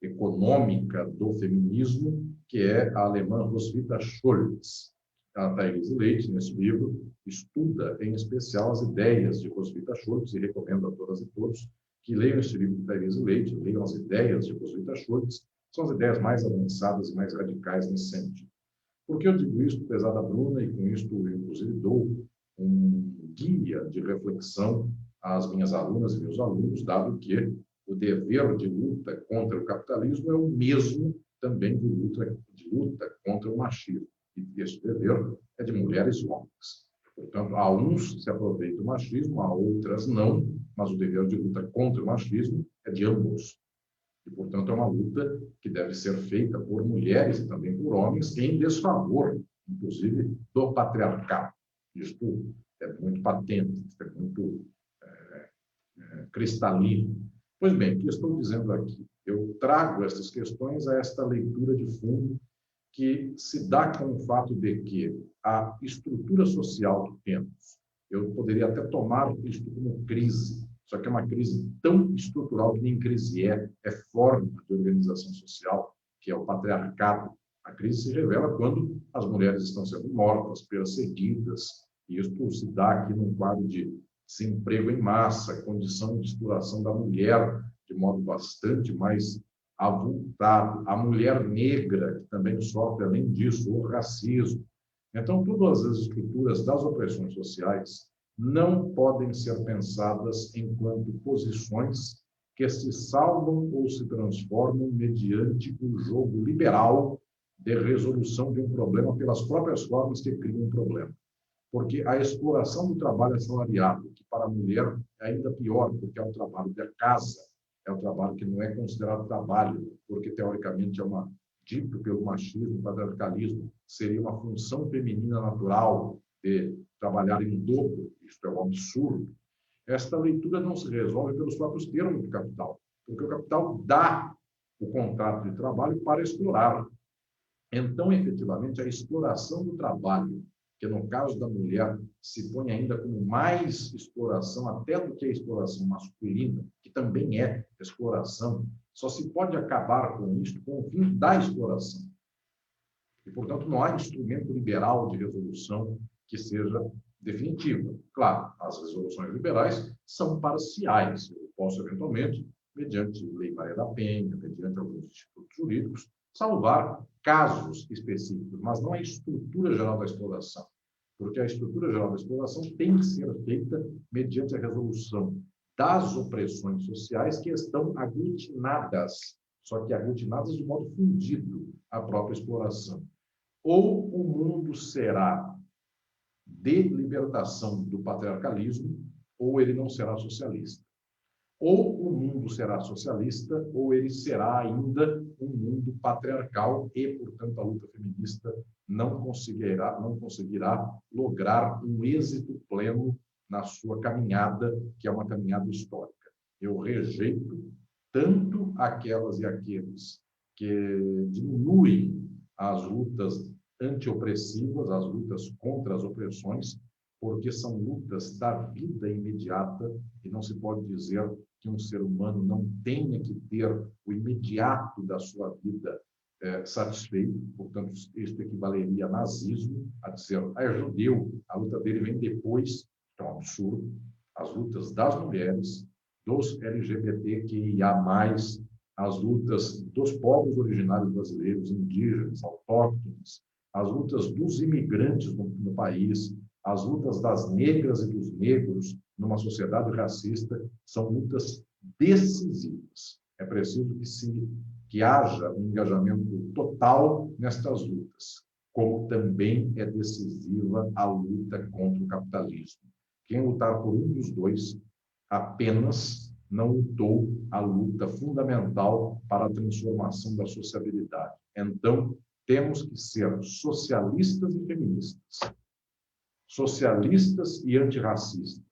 econômica do feminismo, que é a alemã Roswitha Schulz. A Thaís Leite, nesse livro, estuda em especial as ideias de Roswitha Schulz, e recomendo a todas e todos que leiam este livro de Thaís Leite, leiam as ideias de Roswitha Schulz, são as ideias mais avançadas e mais radicais nesse sentido. Por que eu digo isso, prezada Bruna, e com isto eu, inclusive, dou um guia de reflexão às minhas alunas e meus alunos, dado que o dever de luta contra o capitalismo é o mesmo também de luta contra o machismo. E este dever é de mulheres e homens. Portanto, a uns se aproveita o machismo, a outras não, mas o dever de luta contra o machismo é de ambos. E, portanto, é uma luta que deve ser feita por mulheres e também por homens em desfavor, inclusive, do patriarcado. Isto é muito patente, é muito cristalino. Pois bem, o que estou dizendo aqui? Eu trago essas questões a esta leitura de fundo que se dá com o fato de que a estrutura social que temos, eu poderia até tomar isto como crise, só que é uma crise tão estrutural que nem crise é forma de organização social, que é o patriarcado. A crise se revela quando as mulheres estão sendo mortas, perseguidas, e isso se dá aqui num quadro de desemprego em massa, condição de exploração da mulher de modo bastante mais avultado, a mulher negra, que também sofre, além disso, o racismo. Então, todas as estruturas das opressões sociais não podem ser pensadas enquanto posições que se salvam ou se transformam mediante um jogo liberal de resolução de um problema pelas próprias formas que criam um problema. Porque a exploração do trabalho assalariado, que para a mulher é ainda pior, porque é um trabalho da casa, é um trabalho que não é considerado trabalho, porque teoricamente é dito pelo machismo, patriarcalismo, seria uma função feminina natural de trabalhar em dobro, isto é um absurdo. Esta leitura não se resolve pelos próprios termos do capital, porque o capital dá o contrato de trabalho para explorar. Então, efetivamente, a exploração do trabalho, que no caso da mulher se põe ainda como mais exploração até do que a exploração masculina, que também é exploração, só se pode acabar com isto com o fim da exploração. E, portanto, não há instrumento liberal de resolução que seja definitiva. Claro, as resoluções liberais são parciais. Eu posso, eventualmente, mediante Lei Maria da Penha, mediante alguns institutos jurídicos, salvar casos específicos, mas não a estrutura geral da exploração. Porque a estrutura geral da exploração tem que ser feita mediante a resolução das opressões sociais que estão aglutinadas, só que aglutinadas de modo fundido à própria exploração. Ou o mundo será de libertação do patriarcalismo, ou ele não será socialista. Ou o mundo será socialista, ou ele será ainda um mundo patriarcal e, portanto, a luta feminista não conseguirá lograr um êxito pleno na sua caminhada, que é uma caminhada histórica. Eu rejeito tanto aquelas e aqueles que diminuem as lutas antiopressivas, as lutas contra as opressões, porque são lutas da vida imediata, e não se pode dizer que um ser humano não tenha que ter o imediato da sua vida satisfeito. Portanto, isso equivaleria a nazismo, a dizer, é judeu, a luta dele vem depois, é um absurdo. As lutas das mulheres, dos LGBTQIA+, as lutas dos povos originários brasileiros, indígenas, autóctones, as lutas dos imigrantes no país, as lutas das negras e dos negros numa sociedade racista, são lutas decisivas. É preciso que haja um engajamento total nestas lutas, como também é decisiva a luta contra o capitalismo. Quem lutar por um dos dois apenas não lutou a luta fundamental para a transformação da sociabilidade. Então, temos que ser socialistas e feministas, socialistas e antirracistas,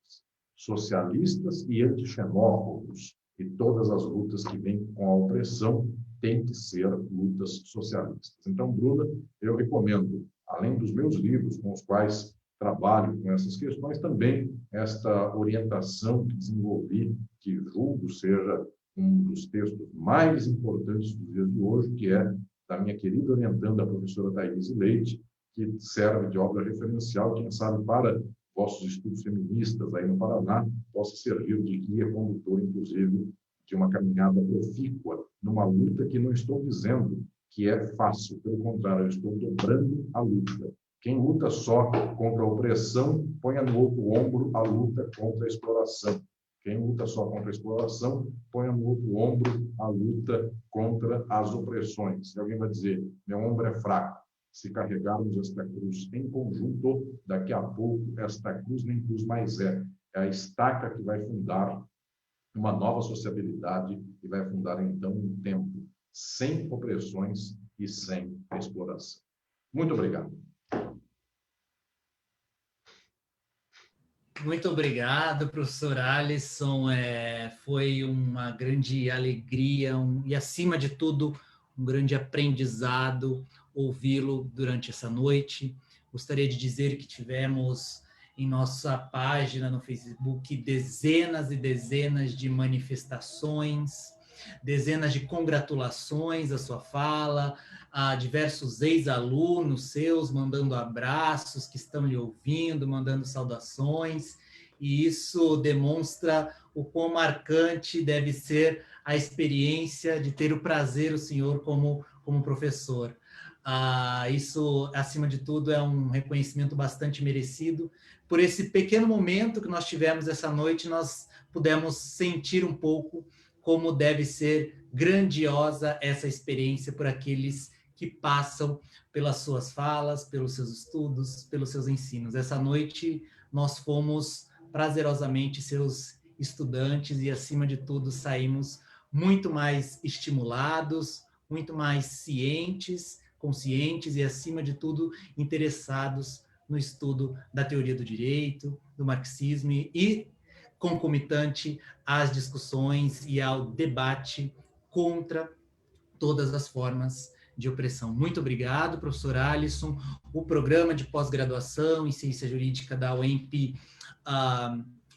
socialistas e antixenófobos, e todas as lutas que vêm com a opressão têm que ser lutas socialistas. Então, Bruna, eu recomendo, além dos meus livros com os quais trabalho com essas questões, também esta orientação que desenvolvi, que julgo seja um dos textos mais importantes dos dias de hoje, que é da minha querida orientanda, a professora Thaís Leite, que serve de obra referencial, quem sabe, para vossos estudos feministas aí no Paraná, possa servir de guia condutor, inclusive, de uma caminhada profícua, numa luta que não estou dizendo que é fácil, pelo contrário, eu estou dobrando a luta. Quem luta só contra a opressão, ponha no outro ombro a luta contra a exploração. Quem luta só contra a exploração, ponha no outro ombro a luta contra as opressões. E alguém vai dizer, meu ombro é fraco. Se carregarmos esta cruz em conjunto, daqui a pouco esta cruz nem cruz mais é. É a estaca que vai fundar uma nova sociabilidade e vai fundar, então, um tempo sem opressões e sem exploração. Muito obrigado. Muito obrigado, professor Alisson. Foi uma grande alegria e, acima de tudo, um grande aprendizado ouvi-lo durante essa noite. Gostaria de dizer que tivemos em nossa página no Facebook dezenas e dezenas de manifestações, dezenas de congratulações à sua fala, a diversos ex-alunos seus mandando abraços, que estão lhe ouvindo, mandando saudações, e isso demonstra o quão marcante deve ser a experiência de ter o prazer, o senhor, como professor. Isso, acima de tudo, é um reconhecimento bastante merecido. Por esse pequeno momento que nós tivemos essa noite, nós pudemos sentir um pouco como deve ser grandiosa essa experiência por aqueles que passam pelas suas falas, pelos seus estudos, pelos seus ensinos. Essa noite nós fomos prazerosamente seus estudantes e, acima de tudo, saímos muito mais estimulados, muito mais cientes, conscientes e, acima de tudo, interessados no estudo da teoria do direito, do marxismo e concomitante às discussões e ao debate contra todas as formas de opressão. Muito obrigado, professor Alisson. O programa de pós-graduação em Ciência Jurídica da UEMP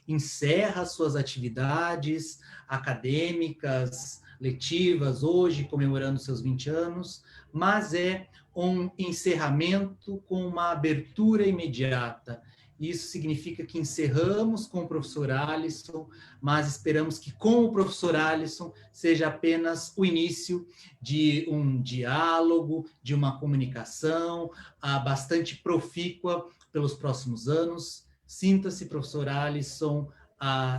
encerra suas atividades acadêmicas, letivas, hoje, comemorando seus 20 anos, mas é um encerramento com uma abertura imediata. Isso significa que encerramos com o professor Alisson, mas esperamos que com o professor Alisson seja apenas o início de um diálogo, de uma comunicação bastante profícua pelos próximos anos. Sinta-se, professor Alisson,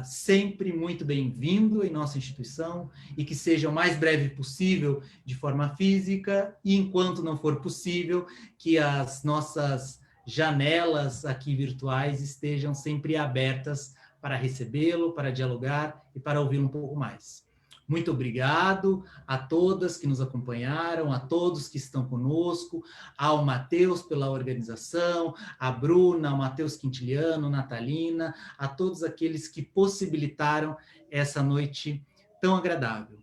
sempre muito bem-vindo em nossa instituição e que seja o mais breve possível de forma física e, enquanto não for possível, que as nossas janelas aqui virtuais estejam sempre abertas para recebê-lo, para dialogar e para ouvi-lo um pouco mais. Muito obrigado a todas que nos acompanharam, a todos que estão conosco, ao Matheus pela organização, a Bruna, ao Matheus Quintiliano, Natalina, a todos aqueles que possibilitaram essa noite tão agradável.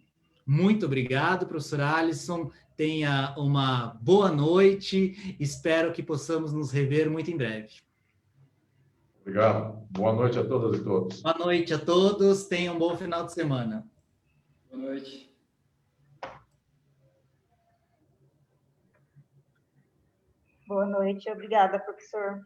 Muito obrigado, professor Alisson. Tenha uma boa noite. Espero que possamos nos rever muito em breve. Obrigado. Boa noite a todas e todos. Boa noite a todos. Tenham um bom final de semana. Boa noite. Boa noite. Obrigada, professor.